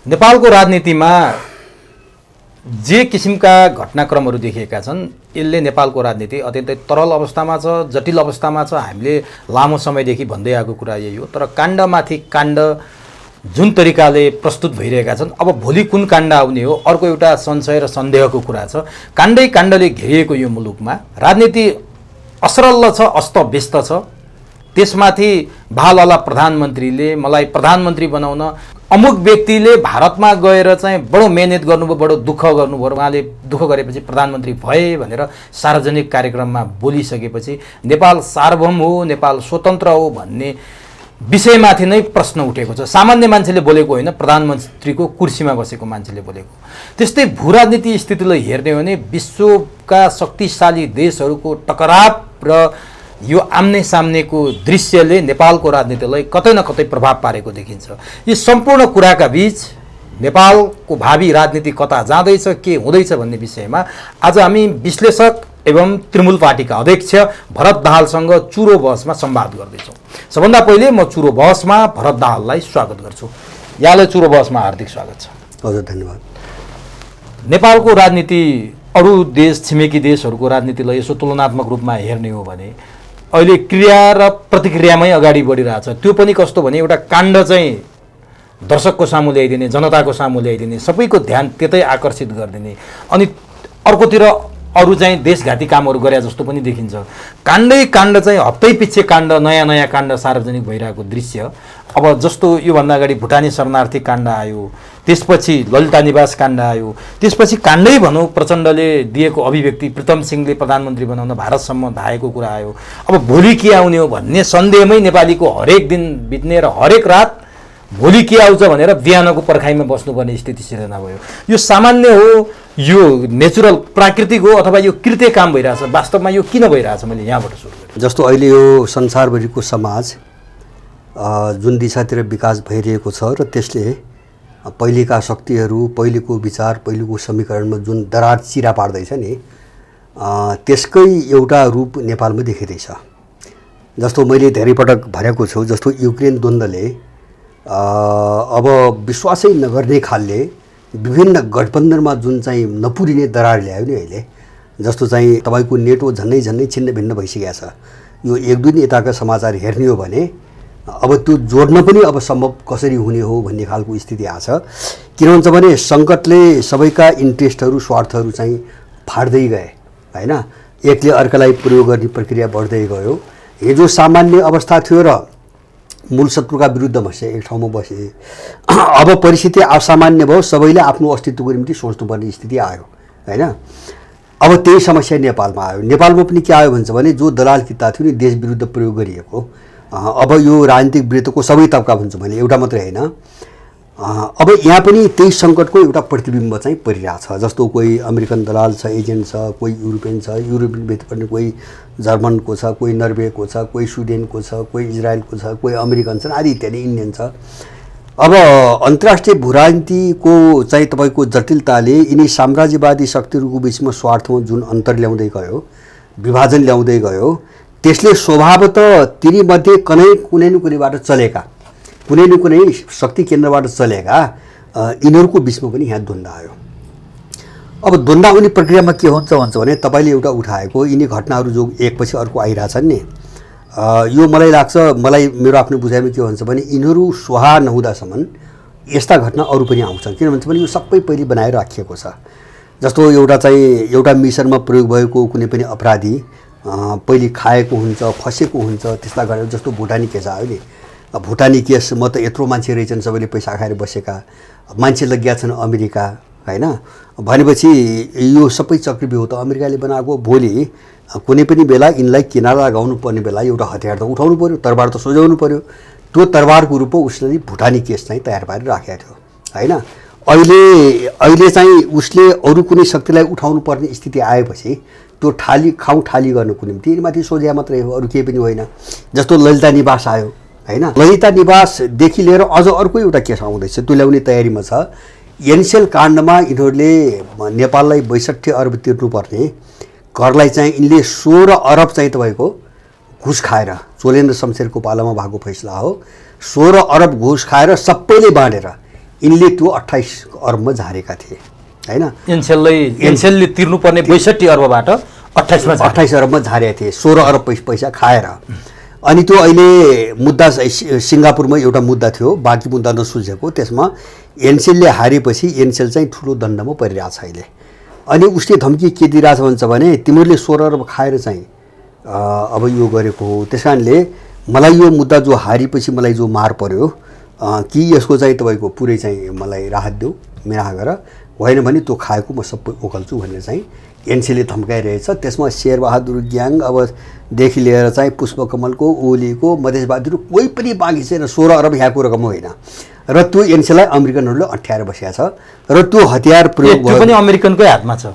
नेपालको राजनीतिमा जे किसिमका घटनाक्रमहरू देखिएका छन् यसले नेपालको राजनीति अत्यन्तै तरल अवस्थामा छ, जटिल अवस्थामा छ। हामीले लामो समयदेखि भन्दै आएको कुरा यही हो। तर काण्डमाथि काण्ड जुन तरिकाले प्रस्तुत भइरहेका छन्, अब भोलि कुन काण्ड आउने हो अर्को एउटा संशय र सन्देहको कुरा छ। काण्डै काण्डले घेरिएको यो मुलुकमा राजनीति असरल छ, अस्तव्यस्त छ। त्यसमाथि भालवाला प्रधानमन्त्रीले मलाई प्रधानमन्त्री बनाउन अमुक व्यक्तिले भारतमा गएर चाहिँ बडो मेहनत गर्नुभयो, बडो दुःख गर्नुभयो, उहाँले दुःख गरेपछि प्रधानमन्त्री भए भनेर सार्वजनिक कार्यक्रममा बोलिसकेपछि नेपाल सार्वभौम हो, नेपाल स्वतन्त्र हो भन्ने विषयमाथि नै प्रश्न उठेको छ। सामान्य मान्छेले बोलेको होइन, प्रधानमन्त्रीको कुर्सीमा बसेको मान्छेले बोलेको। त्यस्तै भूराजनीति स्थितिलाई हेर्ने हो भने विश्वका शक्तिशाली देशहरूको टकराव र यो आम्ने सामनेको दृश्यले नेपालको राजनीतिलाई कतै न कतै प्रभाव पारेको देखिन्छ। यी सम्पूर्ण कुराका बीच नेपालको भावी राजनीति कता जाँदैछ, के हुँदैछ भन्ने विषयमा आज हामी विश्लेषक एवं तृणमूल पार्टीका अध्यक्ष भरत दाहालसँग चुरो बहसमा संवाद गर्दैछौँ। सबभन्दा पहिले म चुरो बहसमा भरत दाहाललाई स्वागत गर्छु। यहाँलाई चुरो बहसमा हार्दिक स्वागत छ। हजुर, धन्यवाद। नेपालको राजनीति अरू देश, छिमेकी देशहरूको राजनीतिलाई यसो तुलनात्मक रूपमा हेर्ने हो भने अहिले क्रिया र प्रतिक्रियामै अगाडि बढिरहेछ। त्यो पनि कस्तो भने एउटा काण्ड चाहिँ दर्शकको सामु ल्याइदिने, जनताको सामु ल्याइदिने, सबैको ध्यान त्यतै आकर्षित गरिदिने, अनि अर्कोतिर अरू चाहिँ देशघाती कामहरू गरे जस्तो पनि देखिन्छ। काण्डै काण्ड चाहिँ हप्तै पछि काण्ड, नयाँ नयाँ काण्ड सार्वजनिक भइरहेको दृश्य। अब जस्तो योभन्दा अगाडि भुटानी शरणार्थी काण्ड आयो, त्यसपछि ललिता निवास काण्ड आयो, त्यसपछि काण्डै भनौँ प्रचण्डले दिएको अभिव्यक्ति प्रीतम सिंहले प्रधानमन्त्री बनाउन भारतसम्म धाएको कुरा आयो। अब भोलि के आउने हो भन्ने सन्देहमै नेपालीको हरेक दिन बित्ने र हरेक रात भोलि के आउँछ भनेर बिहानको पर्खाइमा बस्नुपर्ने स्थिति सिर्जना भयो। यो सामान्य हो, यो नेचुरल प्राकृतिक हो, अथवा यो कृत्य काम भइरहेछ? वास्तवमा यो किन भइरहेछ? मैले यहाँबाट सुरु गरेँ। जस्तो अहिले यो संसारभरिको समाज जुन दिशातिर विकास भइरहेको छ र त्यसले पहिलेका शक्तिहरू, पहिलेको विचार, पहिलेको समीकरणमा जुन दरार चिरा पार्दैछ नि, त्यसकै एउटा रूप नेपालमा देखिँदैछ। जस्तो मैले धेरै पटक भनेको छु, जस्तो युक्रेन द्वन्द्वले अब विश्वासै नगर्ने खालले विभिन्न गठबन्धनमा जुन चाहिँ नपुरिने दरार ल्यायो नि अहिले। जस्तो चाहिँ तपाईँको नेटो झन्डै झन्डै छिन्न भिन्न भइसकेको छ। यो एक दुई दिन यताका समाचार हेर्ने हो भने अब त्यो जोड्न पनि अब सम्भव कसरी हुने हो भन्ने खालको स्थिति आछ। किन हुन्छ भने सङ्कटले सबैका इन्ट्रेस्टहरू, स्वार्थहरू चाहिँ फाड्दै गए होइन। एकले अर्कालाई प्रयोग गर्ने प्रक्रिया बढ्दै गयो। हिजो सामान्य अवस्था थियो र मूल शत्रुका विरुद्ध बसे, एक ठाउँमा बसे। अब परिस्थिति असामान्य भयो, सबैले आफ्नो अस्तित्वको निम्ति सोच्नुपर्ने स्थिति आयो होइन। अब त्यही समस्या नेपालमा आयो। नेपालमा पनि के आयो भन्छ भने जो दलाल किता थियो नि देश विरुद्ध प्रयोग गरिएको, अब यो राजनीतिक वृत्तको सबै तबका भन्छु मैले, एउटा मात्रै होइन। अब यहाँ पनि त्यही सङ्कटको एउटा प्रतिबिम्ब चाहिँ परिरहेछ। जस्तो कोही अमेरिकन दलाल छ, एजेन्ट छ, कोही युरोपियन छ, युरोपियनभित्र पनि कोही जर्मनको छ, कोही नर्वेको छ, कोही स्विडेनको छ, कोही इजरायलको छ, कोही अमेरिकन छन्, आदि इत्यादि, इन्डियन छ। अब अन्तर्राष्ट्रिय भूराजनीतिको चाहिँ तपाईँको जटिलताले यिनी साम्राज्यवादी शक्तिहरूको बिचमा स्वार्थमा जुन अन्तर ल्याउँदै गयो, विभाजन ल्याउँदै गयो, त्यसले स्वभावतः तिनीमध्ये कुनै न कुनैबाट चलेका, कुनै न कुनै शक्ति केन्द्रबाट चलेका यिनीहरूको बिचमा पनि यहाँ द्वन्द्व आयो। अब द्वन्द्व आउने प्रक्रियामा के हुन्छ भन्छ भने तपाईँले एउटा उठाएको यिनी घटनाहरू जो एकपछि अर्को आइरहेछन् नि, यो मलाई लाग्छ, मलाई मेरो आफ्नो बुझाइमा के भन्छ भने यिनीहरू स्वाहा नहुँदासम्म यस्ता घटना अरू पनि आउँछन्। किन भन्छ भने यो सबै पहिले बनाएर राखिएको छ। जस्तो एउटा मिसनमा प्रयोग भएको कुनै पनि अपराधी पहिले खाएको हुन्छ, फसेको हुन्छ, त्यस्ता गरेर। जस्तो भुटानी केस आयो नि, भुटानी केस म त यत्रो मान्छे रहेछन् सबैले पैसा खाएर बसेका, मान्छे लगिया छन् अमेरिका होइन। भनेपछि यो सबै चक्रव्यूह त अमेरिकाले बनाएको। भोलि कुनै पनि बेला यिनलाई किनारा लगाउनु पर्ने बेला एउटा हतियार त उठाउनु पऱ्यो, तरबार त सोझाउनु पऱ्यो। त्यो तरबारको रूपमा उसले भुटानी केस चाहिँ तयार पारेर राखेको थियो होइन। अहिले चाहिँ उसले अरू कुनै शक्तिलाई उठाउनु पर्ने स्थिति आएपछि त्यो ठाली गर्नुको निम्ति यिनीमाथि सोझ्या मात्रै हो, अरू केही पनि होइन। जस्तो ललिता निवास आयो होइन। ललिता निवासदेखि लिएर अझ अर्को एउटा केस आउँदैछ, त्यो ल्याउने तयारीमा छ। एनसेल काण्डमा यिनीहरूले नेपाललाई 62 अर्ब तिर्नुपर्ने करलाई चाहिँ यिनले 16 अरब चाहिँ तपाईँको घुस खाएर, चोलेन्द्र शमशेरको पालामा भएको फैसला हो, 16 अरब घुस खाएर सबैले बाँडेर यिनले त्यो 28 अरबमा झारेका थिए हैन। एनसेलले तिर्नुपर्ने 62 अर्बबाट 28 अरबमा झारेका थिए, 16 अरब पैसा खाएर। अनि त्यो अहिले मुद्दा सिङ्गापुरमा एउटा मुद्दा थियो, बाँकी मुद्दा नसुल्झेको। त्यसमा एनसेलले हारेपछि एनसेल चाहिँ ठुलो दण्डमा परिरहेको छ अहिले। अनि उसले धम्की के दिइरहेछ भन्छ भने तिमीहरूले 16 अरब खाएर चाहिँ अब यो गरेको हो, त्यस कारणले मलाई यो मुद्दा जो हारेपछि मलाई जो मार पर्यो कि यसको चाहिँ तपाईँको पुरै चाहिँ मलाई राहत देऊ, मेरा गर, होइन भने त्यो खाएको म सबै ओकल्छु भनेर चाहिँ एनसेलले धम्काइरहेछ। त्यसमा शेरबहादुर ग्याङ अबदेखि लिएर चाहिँ पुष्पकमलको, ओलीको, मधेसवादीहरू कोही पनि बाँकी छैन। 16 अरब यहाँको रकम होइन र त्यो एनसेललाई अमेरिकनहरूले अँठ्याएर बसेका छ र त्यो हतियार प्रयोग भयो पनि अमेरिकनकै हातमा छ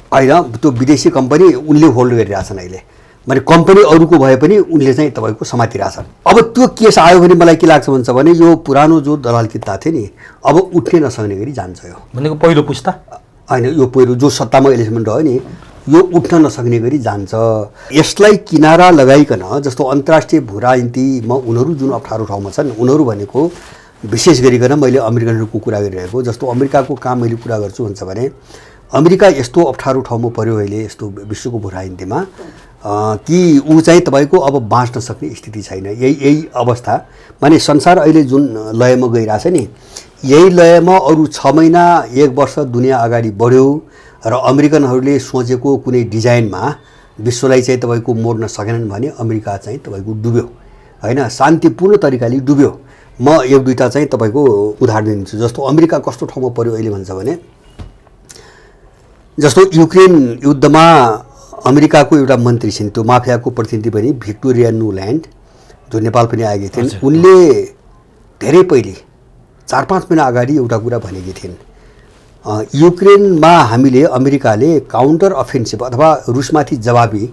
होइन। त्यो विदेशी कम्पनी उनले होल्ड गरिरहेछन् अहिले, माने कम्पनी अरूको भए पनि उनले चाहिँ तपाईँको समातिरहेछन्। अब त्यो केस आयो भने मलाई के लाग्छ भन्छ भने यो पुरानो जो दलाल किता थियो नि अब उठ्नै नसक्ने गरी जान्छ। यो भनेको पहिलो पुस्ता होइन, यो पहिलो जो सत्तामा अहिलेसम्म रह्यो नि यो उठ्न नसक्ने गरी जान्छ। यसलाई किनारा लगाइकन जस्तो अन्तर्राष्ट्रिय भू राजनीतिमा उनीहरू जुन अप्ठ्यारो ठाउँमा छन्, उनीहरू भनेको विशेष गरिकन मैले अमेरिकनहरूको कुरा गरिरहेको, जस्तो अमेरिकाको काम मैले कुरा गर्छु भन्छ भने अमेरिका यस्तो अप्ठ्यारो ठाउँमा पर्यो अहिले यस्तो विश्वको भू राजनीतिमा कि ऊ चाहिँ तपाईँको अब बाँच्न सक्ने स्थिति छैन। यही अवस्था माने संसार अहिले जुन लयमा गइरहेछ नि, यही लयमा अरू 6 महिना 1 वर्ष दुनियाँ अगाडि बढ्यो र अमेरिकनहरूले सोचेको कुनै डिजाइनमा विश्वलाई चाहिँ तपाईँको मोड्न सकेनन् भने अमेरिका चाहिँ तपाईँको डुब्यो होइन, शान्तिपूर्ण तरिकाले डुब्यो। म एक दुईवटा चाहिँ तपाईँको उदाहरण दिन्छु। जस्तो अमेरिका कस्तो ठाउँमा पर्यो अहिले भन्छ भने जस्तो युक्रेन युद्धमा अमेरिकाको एउटा मन्त्री छिन्, त्यो माफियाको प्रतिनिधि पनि भिक्टोरिया नुल्यान्ड जो नेपाल पनि आएकी थिइन्। उनले धेरै पहिले 4-5 महिना अगाडि एउटा कुरा भनेकी थिइन्, युक्रेनमा हामीले अमेरिकाले काउन्टर अफेन्सिभ अथवा रुसमाथि जवाबी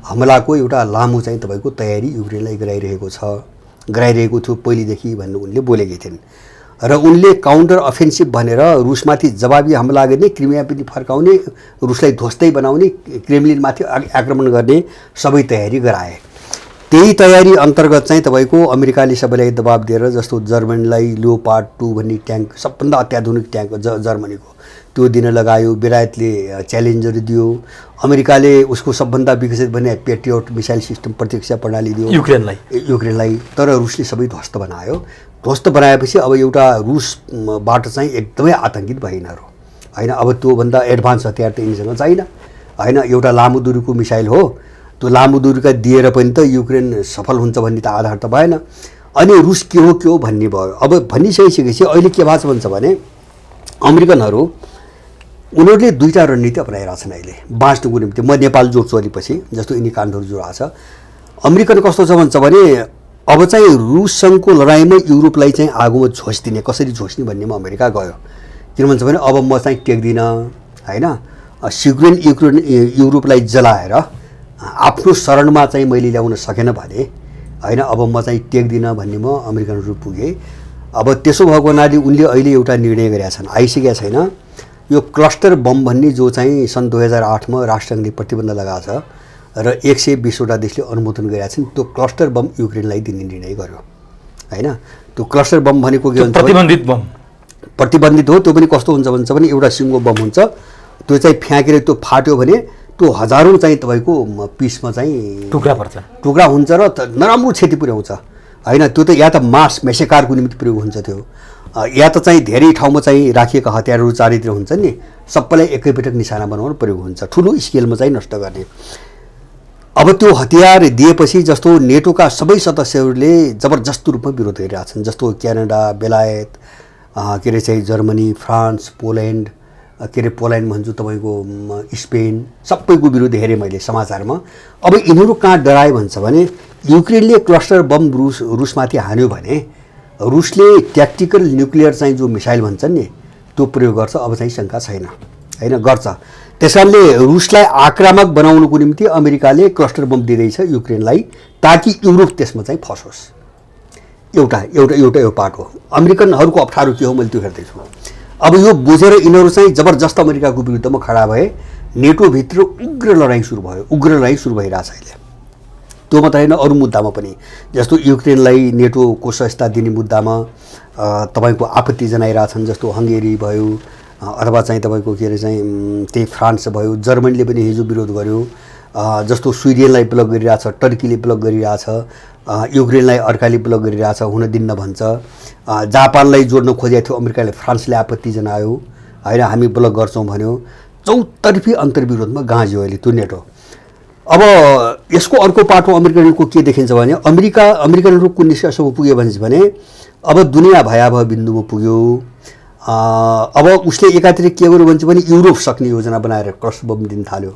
हमलाको एउटा लामो चाहिँ तपाईँको तयारी युक्रेनलाई गराइरहेको थियो पहिलेदेखि भन्ने उनले बोलेकी थिइन्। र उनले काउन्टर अफेन्सिभ भनेर रुसमाथि जवाबी हमला गर्ने, क्रिमिया पनि फर्काउने, रुसलाई ध्वस्तै बनाउने, क्रेमलिनमाथि आक्रमण गर्ने सबै तयारी गराए। त्यही तयारी अन्तर्गत चाहिँ तपाईँको अमेरिकाले सबैलाई दबाब दिएर जस्तो जर्मनीलाई लियोपार्ड 2 भन्ने ट्याङ्क, सबभन्दा अत्याधुनिक ट्याङ्क जर्मनीको त्यो दिन लगायो। बेलायतले च्यालेन्जर दियो, अमेरिकाले उसको सबभन्दा विकसित भन्ने पेट्रियट मिसाइल सिस्टम प्रतिरक्षा प्रणाली दियो युक्रेनलाई। तर रुसले सबै ध्वस्त बनायो। ध्वस्त बनाएपछि अब एउटा रुसबाट चाहिँ एकदमै आतङ्कित भए यिनीहरू होइन। अब त्योभन्दा एडभान्स हतियार त यिनीसँग छैन होइन। एउटा लामो दूरीको मिसाइल हो, त्यो लामो दूरीका दिएर पनि त युक्रेन सफल हुन्छ भन्ने त आधार त भएन। अनि रुस के हो भन्ने भयो। अब भनिसकिसकेपछि अहिले के भएको छ भन्छ भने अमेरिकनहरू उनीहरूले दुईवटा रणनीति अपनाइरहेछन् अहिले बाँच्नुको निम्ति। म नेपाल जोड्छु अलिपछि, जस्तो यिनी काण्डहरू जोडिरहेको छ। अमेरिकन कस्तो छ भन्छ भने अब चाहिँ रुससँगको लडाइँमा युरोपलाई चाहिँ आगोमा झोस्दिने, कसरी झोस्ने भन्नेमा अमेरिका गयो। किन भन्छ भने अब म चाहिँ टेक्दिनँ होइन, युक्रेन युरोपलाई जलाएर आफ्नो शरणमा चाहिँ मैले ल्याउन सकेन भने होइन, अब म चाहिँ टेक्दिनँ भन्नेमा अमेरिकनहरू पुगे। अब त्यसो भएको हुनाले उनले अहिले एउटा निर्णय गरेका छन्, आइसकेका छैन, यो क्लस्टर बम भन्ने जो चाहिँ सन् 2008मा राष्ट्रसङ्घले प्रतिबन्ध लगाएको छ र 120वटा देशले अनुमोदन गरेका छन्, त्यो क्लस्टर बम युक्रेनलाई दिने निर्णय गर्यो होइन। त्यो क्लस्टर बम भनेको के हुन्छ, प्रतिबन्धित हो। त्यो पनि कस्तो हुन्छ भन्छ भने एउटा सिङ्गो बम हुन्छ, त्यो चाहिँ फ्याँकेर त्यो फाट्यो भने त्यो हजारौँ चाहिँ तपाईँको पिसमा चाहिँ टुक्रा हुन्छ र नराम्रो क्षति पुर्याउँछ होइन। त्यो त या त मास मेसेकारको निम्ति प्रयोग हुन्छ त्यो, या त चाहिँ धेरै ठाउँमा चाहिँ राखिएका हतियारहरू चारैतिर हुन्छन् नि, सबैलाई एकैपटक निशाना बनाउन प्रयोग हुन्छ, ठुलो स्केलमा चाहिँ नष्ट गर्ने। अब त्यो हतियार दिएपछि जस्तो नेटोका सबै सदस्यहरूले जबरजस्त रूपमा विरोध गरिरहेछन्, जस्तो क्यानाडा, बेलायत, के अरे चाहिँ जर्मनी, फ्रान्स, पोल्यान्ड, के अरे पोल्यान्ड भन्छु तपाईँको स्पेन, सबैको विरोध हेरेँ मैले समाचारमा। अब यिनीहरू कहाँ डराए भन्छ भने युक्रेनले क्लस्टर बम रुसमाथि हान्यो भने रुसले ट्याक्टिकल न्युक्लियर चाहिँ जो मिसाइल भन्छन् नि त्यो प्रयोग गर्छ। अब चाहिँ शङ्का छैन होइन, गर्छ। त्यसकारणले रुसलाई आक्रामक बनाउनुको निम्ति अमेरिकाले क्लस्टर बम दिँदैछ युक्रेनलाई, ताकि युरोप त्यसमा चाहिँ फसोस्। एउटा यो पार्ट हो। अमेरिकनहरूको अप्ठ्यारो के हो मैले त्यो हेर्दैछु। अब यो बुझेर यिनीहरू चाहिँ जबरजस्त अमेरिकाको विरुद्धमा खडा भए, नेटोभित्र उग्र लडाइँ सुरु भइरहेछ अहिले त्यो मात्र होइन, अरू मुद्दामा पनि जस्तो युक्रेनलाई नेटोको सहायता दिने मुद्दामा तपाईँको आपत्ति जनाइरहेछन्। जस्तो हङ्गेरी भयो अथवा चाहिँ तपाईँको के अरे चाहिँ त्यही फ्रान्स भयो, जर्मनीले पनि हिजो विरोध गर्यो। जस्तो स्विडेनलाई ब्लक गरिरहेछ, टर्कीले ब्लक गरिरहेछ, युक्रेनलाई अर्काले ब्लक गरिरहेछ, हुन दिन्न भन्छ। जापानलाई जोड्न खोजेको थियो अमेरिकाले, फ्रान्सले आपत्ति जनायो होइन, हामी ब्लक गर्छौँ भन्यो। चौतर्फी अन्तर्विरोधमा गाँज्यो अहिले त्यो नेटो। अब यसको अर्को पाटो अमेरिकनको के देखिन्छ भने अमेरिकनहरू कुन निष्कर्षमा पुग्यो भने अब दुनियाँ भयावह बिन्दुमा पुग्यो। अब उसले एकातिर के गर्यो भन्छ भने युरोप सक्ने योजना बनाएर क्रस्ट बम दिन थाल्यो,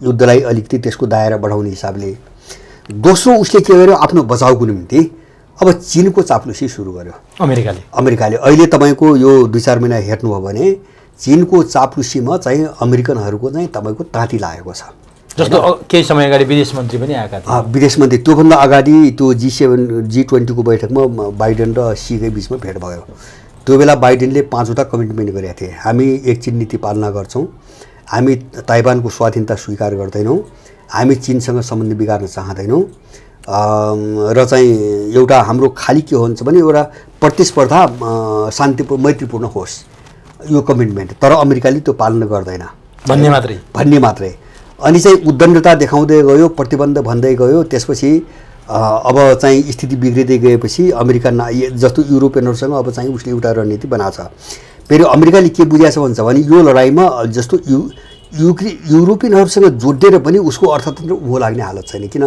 युद्धलाई अलिकति त्यसको दायरा बढाउने हिसाबले। दोस्रो उसले के गर्यो, आफ्नो बचाउको निम्ति अब चीनको चाप्लुसी सुरु गर्यो अमेरिकाले। अहिले तपाईँको यो 2-4 महिना हेर्नुभयो भने चीनको चाप्लुसीमा चाहिँ अमेरिकनहरूको चाहिँ तपाईँको ताती लागेको छ। जस्तो केही समय अगाडि विदेश मन्त्री पनि आएका थिए। विदेश मन्त्री त्योभन्दा अगाडि त्यो G20 को बैठकमा बाइडेन र सीकै बिचमा भेट भयो। त्यो बेला बाइडेनले 5वटा कमिटमेन्ट गरेका थिए। हामी एक चीन नीति पालना गर्छौँ, हामी ताइवानको स्वाधीनता स्वीकार गर्दैनौँ, हामी चीनसँग सम्बन्ध बिगार्न चाहँदैनौँ र चाहिँ एउटा हाम्रो खाली के हुन्छ भने एउटा प्रतिस्पर्धा शान्तिपूर्ण मैत्रीपूर्ण होस्, यो कमिटमेन्ट। तर अमेरिकाले त्यो पालना गर्दैन भन्ने मात्रै। अनि चाहिँ उद्दण्डता देखाउँदै गयो, प्रतिबन्ध भन्दै गयो। त्यसपछि अब चाहिँ स्थिति बिग्रिँदै गएपछि अमेरिका जस्तो युरोपियनहरूसँग अब चाहिँ उसले एउटा रणनीति बनाएको छ। फेरि अमेरिकाले के बुझाएको छ भन्छ भने यो लडाइँमा जस्तो युरोपियनहरूसँग जोडिएर पनि उसको अर्थतन्त्र उँभो लाग्ने हालत छैन, किन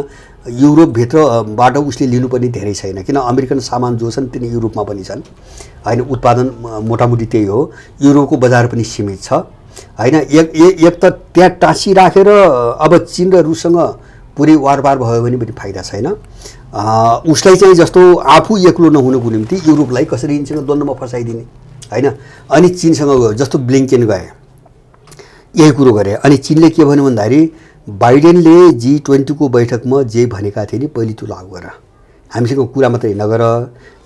युरोपभित्रबाट उसले लिनुपर्ने धेरै छैन, किन अमेरिकन सामान जो छन् तिनी युरोपमा पनि छन् होइन, उत्पादन मोटामोटी त्यही हो। युरोपको बजार पनि सीमित छ होइन। एक त त्यहाँ टाँसिराखेर अब चीन र रुससँग पुरै वारपार भयो भने पनि फाइदा छैन। उसलाई चाहिँ जस्तो आफू एक्लो नहुनुको निम्ति युरोपलाई कसरी चीनसँग द्वन्द्वमा फसाइदिने होइन। अनि चीनसँग गयो, जस्तो ब्लिङ्केन गए, यही कुरो गरे। अनि चीनले के भन्यो भन्दाखेरि बाइडेनले G20 को बैठकमा जे भनेका थिए नि पहिले त्यो लागू गर, हामीसँग कुरा मात्रै नगर,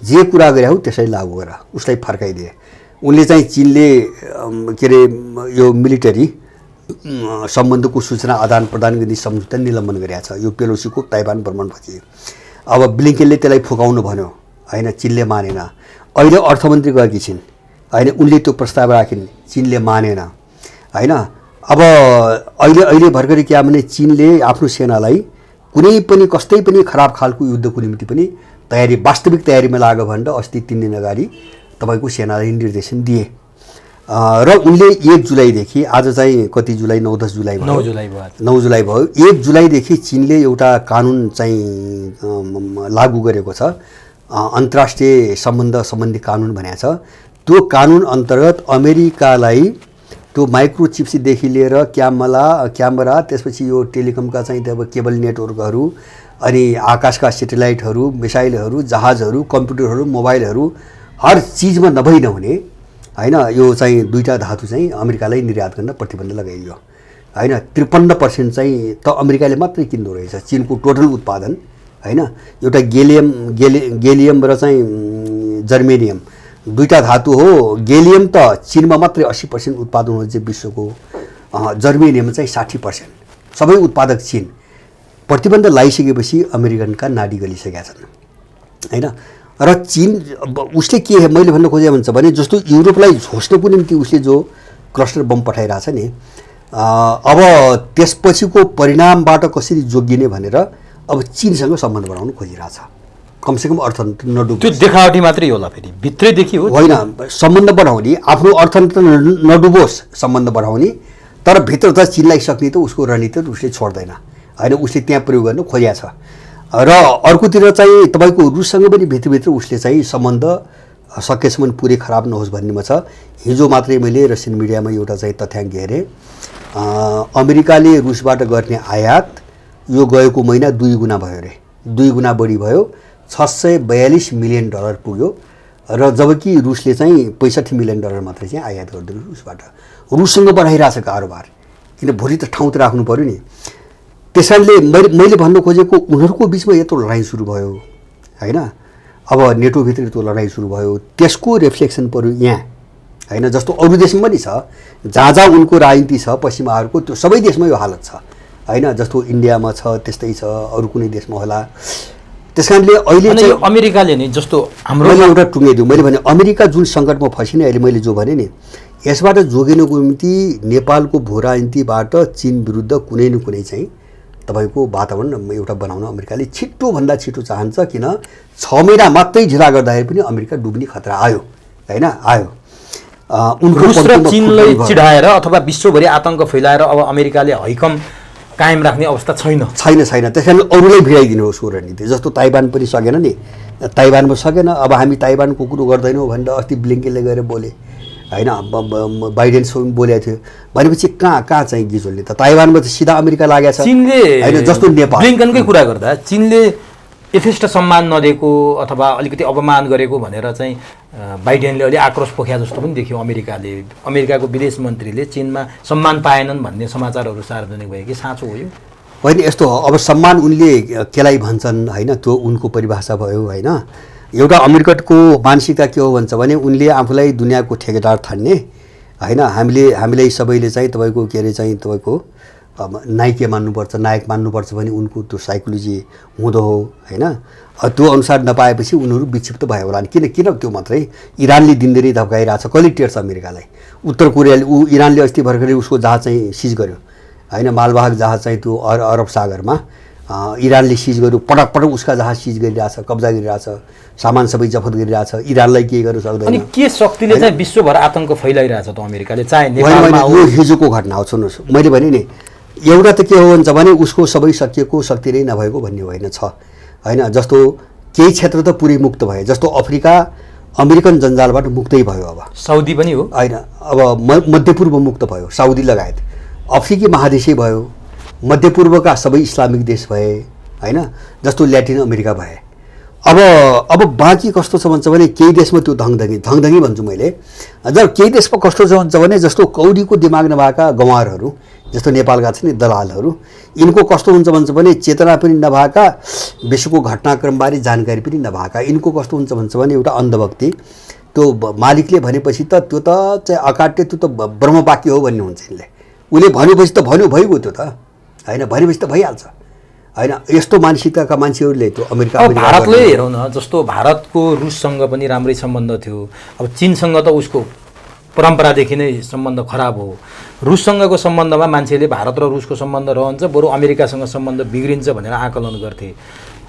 जे कुरा गरे हो त्यसै लागू गर, उसलाई फर्काइदिए। उनले चाहिँ चीनले के अरे यो मिलिटरी सम्बन्धको सूचना आदान प्रदान गर्ने सम्झौता निलम्बन गरेका छ यो पेलोसीको ताइवान भ्रमणपछि। अब ब्लिङ्केनले त्यसलाई फुकाउनु भन्यो होइन, चीनले मानेन। अहिले अर्थमन्त्री गएकी छिन् होइन, उनले त्यो प्रस्ताव राखिन्, चीनले मानेन होइन। अब अहिले भर्खरै क्या भने चीनले आफ्नो सेनालाई कुनै पनि कस्तै पनि खराब खालको युद्धको निम्ति पनि वास्तविक तयारीमा लाग्यो भनेर अस्ति 3 दिन अगाडि तपाईँको सेनालाई निर्देशन दिए। र उनले 1 जुलाईदेखि, आज चाहिँ कति जुलाई, 9-10 जुलाई भयो, 9 जुलाई भयो। 1 जुलाईदेखि चीनले एउटा कानुन चाहिँ लागू गरेको छ, अन्तर्राष्ट्रिय सम्बन्ध सम्बन्धी कानुन भनेको छ। त्यो कानुन अन्तर्गत अमेरिकालाई त्यो माइक्रोचिप्सदेखि लिएर क्यामेरा त्यसपछि यो टेलिकमका चाहिँ अब केबल नेटवर्कहरू, अनि आकाशका सेटेलाइटहरू, मिसाइलहरू, जहाजहरू, कम्प्युटरहरू, मोबाइलहरू, हर चिजमा नभई नहुने होइन यो चाहिँ 2टा धातु चाहिँ अमेरिकालाई निर्यात गर्न प्रतिबन्ध लगाइयो होइन। 53% चाहिँ त अमेरिकाले मात्रै किन्दो रहेछ चीनको टोटल उत्पादन होइन। एउटा गेलियम र चाहिँ जर्मेनियम 2टा धातु हो। गेलियम त चीनमा मात्रै 80% उत्पादन हुन्छ विश्वको, जर्मेनियम चाहिँ 60%, सबै उत्पादक चीन। प्रतिबन्ध लगाइसकेपछि अमेरिकनका नाडी गलिसकेका छन् होइन। र चीन उसले के मैले भन्न खोजेँ भन्छ भने जस्तो युरोपलाई झोस्नको निम्ति उसले जो क्लस्टर बम पठाइरहेछ नि, अब त्यसपछिको परिणामबाट कसरी जोगिने भनेर अब चीनसँग सम्बन्ध बढाउन खोजिरहेछ। कमसेकम अर्थतन्त्र नडुबोस्, त्यो देखावटी मात्रै होला, फेरि भित्रैदेखि होइन सम्बन्ध बढाउने, आफ्नो अर्थतन्त्र नडुबोस् सम्बन्ध बढाउने। तर भित्र त चीनलाई सक्ने त उसको रणनीति उसले छोड्दैन होइन, उसले त्यहाँ प्रयोग गर्न खोजेको छ। र अर्कोतिर चाहिँ तपाईँको रुससँग पनि भित्रभित्र उसले चाहिँ सम्बन्ध सकेसम्म पुरै खराब नहोस् भन्नेमा छ। हिजो मात्रै मैले रसियन मिडियामा एउटा चाहिँ तथ्याङ्क हेरेँ, अमेरिकाले रुसबाट गर्ने आयात यो गएको महिना 2 गुणा भयो अरे, 2 गुणा बढी भयो, $642 मिलियन पुग्यो। र जबकि रुसले चाहिँ $65 मिलियन मात्रै चाहिँ आयात गर्दै रुसबाट, रुससँग बढाइरहेछ कारोबार, किन भोलि त ठाउँ त राख्नु पऱ्यो नि। त्यसैले मैले भन्नु खोजेको उनीहरूको बिचमा यत्रो लडाइँ सुरु भयो होइन। अब नेटोभित्र त्यो लडाइँ सुरु भयो, त्यसको रिफ्लेक्सन पऱ्यो यहाँ होइन। जस्तो अरू देशमा पनि छ, जहाँ जहाँ उनको राजनीति छ पश्चिमाहरूको, त्यो सबै देशमा यो हालत छ होइन, जस्तो इन्डियामा छ त्यस्तै छ, अरू कुनै देशमा होला। त्यस कारणले अहिले अनि यो अमेरिकाले नि जस्तो हाम्रो मैले एउटा टुङ्गिदिउँ, मैले भने अमेरिका जुन सङ्कटमा फसिने अहिले मैले जो भने नि, यसबाट जोगिनको निम्ति नेपालको भू राजनीतिबाट चीन विरुद्ध कुनै न कुनै चाहिँ तपाईँको वातावरण एउटा बनाउन अमेरिकाले छिटोभन्दा छिटो चाहन्छ। किन 6 महिना मात्रै ढिला गर्दाखेरि पनि अमेरिका डुब्ने खतरा आयो, होइन, आयो। रुस र चीनलाई चिढाएर अथवा विश्वभरि आतङ्क फैलाएर अब अमेरिकाले हैकम कायम राख्ने अवस्था छैन। त्यस कारण अरूलाई भिडाइदिनु उसको रणनीति। जस्तो ताइवान पनि सकेन नि, ताइवानमा सकेन, अब हामी ताइवानको कुरो गर्दैनौँ भनेर अस्ति ब्लिङ्केनले गएर बोले, होइन, बाइडेन बोलेको थियो। भनेपछि कहाँ चाहिँ गिजोल्ने त? ताइवानमा त सिधा अमेरिका लागेको छ। चीनले होइन, जस्तो नेपाल ब्लिङ्कनकै कुरा गर्दा चीनले यथेष्ट सम्मान नदिएको अथवा अलिकति अपमान गरेको भनेर चाहिँ बाइडेनले अलि आक्रोश पोख्या जस्तो पनि देखियो। अमेरिकाको विदेश मन्त्रीले चीनमा सम्मान पाएनन् भन्ने समाचारहरू सार्वजनिक भयो कि साँचो हो यो? होइन, यस्तो हो। अब सम्मान उनले केलाई भन्छन्, होइन, त्यो उनको परिभाषा भयो, होइन। एउटा अमेरिकनको मानसिकता के हो भन्छ भने उनले आफूलाई दुनियाँको ठेकेदार ठान्ने, होइन, हामीलाई सबैले चाहिँ तपाईँको के अरे चाहिँ तपाईँको नायक मान्नुपर्छ भने उनको त्यो साइकोलोजी हुँदो हो, होइन। त्यो अनुसार नपाएपछि उनीहरू विक्षिप्त भयो होला। किन त्यो मात्रै इरानले दिनदिनै धप्काइरहेछ, कहिले टेर्छ अमेरिकालाई? उत्तर कोरियाले इरानले अस्ति भर्खरै उसको जहाज चाहिँ सिज गर्यो, होइन, मालवाहक जहाज चाहिँ त्यो अरब सागरमा इरानले सिज गर्यो। पटक पटक उसका जहाज सिज गरिरहेछ, कब्जा गरिरहेछ, सामान सबै जफत गरिरहेछ। इरानलाई केही गर्नु सक्दैन। अनि के शक्तिले चाहिँ विश्वभर आतङ्क फैलाइरहेछ त अमेरिकाले? चाहे नेपालमा यो हिजोको घटना हो। सुन्नुहोस्, मैले भने नि, एउटा त के हो भन्छ भने उसको सबै सकिएको शक्ति नै नभएको भन्ने होइन छ, होइन। जस्तो केही क्षेत्र त पुरै मुक्त भयो, जस्तो अफ्रिका अमेरिकन जन्जालबाट मुक्तै भयो। अब साउदी पनि हो, होइन, अब मध्यपूर्व मुक्त भयो, साउदी लगायत। अफ्रिकी महादेशै भयो, मध्यपूर्वका सबै इस्लामिक देश भए, होइन, जस्तो ल्याटिन अमेरिका भए। अब बाँकी कस्तो छ भन्छ भने केही देशमा त्यो धङधङी भन्छु मैले। जब केही देशमा कस्तो छ भन्छ भने जस्तो कौडीको दिमाग नभएका गँवारहरू, जस्तो नेपालका छन् नि दलालहरू, यिनको कस्तो हुन्छ भन्छ भने चेतना पनि नभएका, विश्वको घटनाक्रमबारे जानकारी पनि नभएका। यिनको कस्तो हुन्छ भन्छ भने एउटा अन्धभक्ति, त्यो मालिकले भनेपछि त त्यो त चाहिँ अकाट्य, त्यो त ब्रह्मवाक्य हो भन्ने हुन्छ यिनले। उसले भनेपछि त भन्यो, भइगयो त्यो त, होइन, भनेपछि त भइहाल्छ, होइन। यस्तो मानसिकताका मान्छेहरूले त्यो अमेरिका भारतले हेरौँ न, जस्तो भारतको रुससँग पनि राम्रै सम्बन्ध थियो। अब चीनसँग त उसको परम्परादेखि नै सम्बन्ध खराब हो। रुससँगको सम्बन्धमा मान्छेले भारत र रुसको सम्बन्ध रहन्छ, बरु अमेरिकासँग सम्बन्ध बिग्रिन्छ भनेर आकलन गर्थे।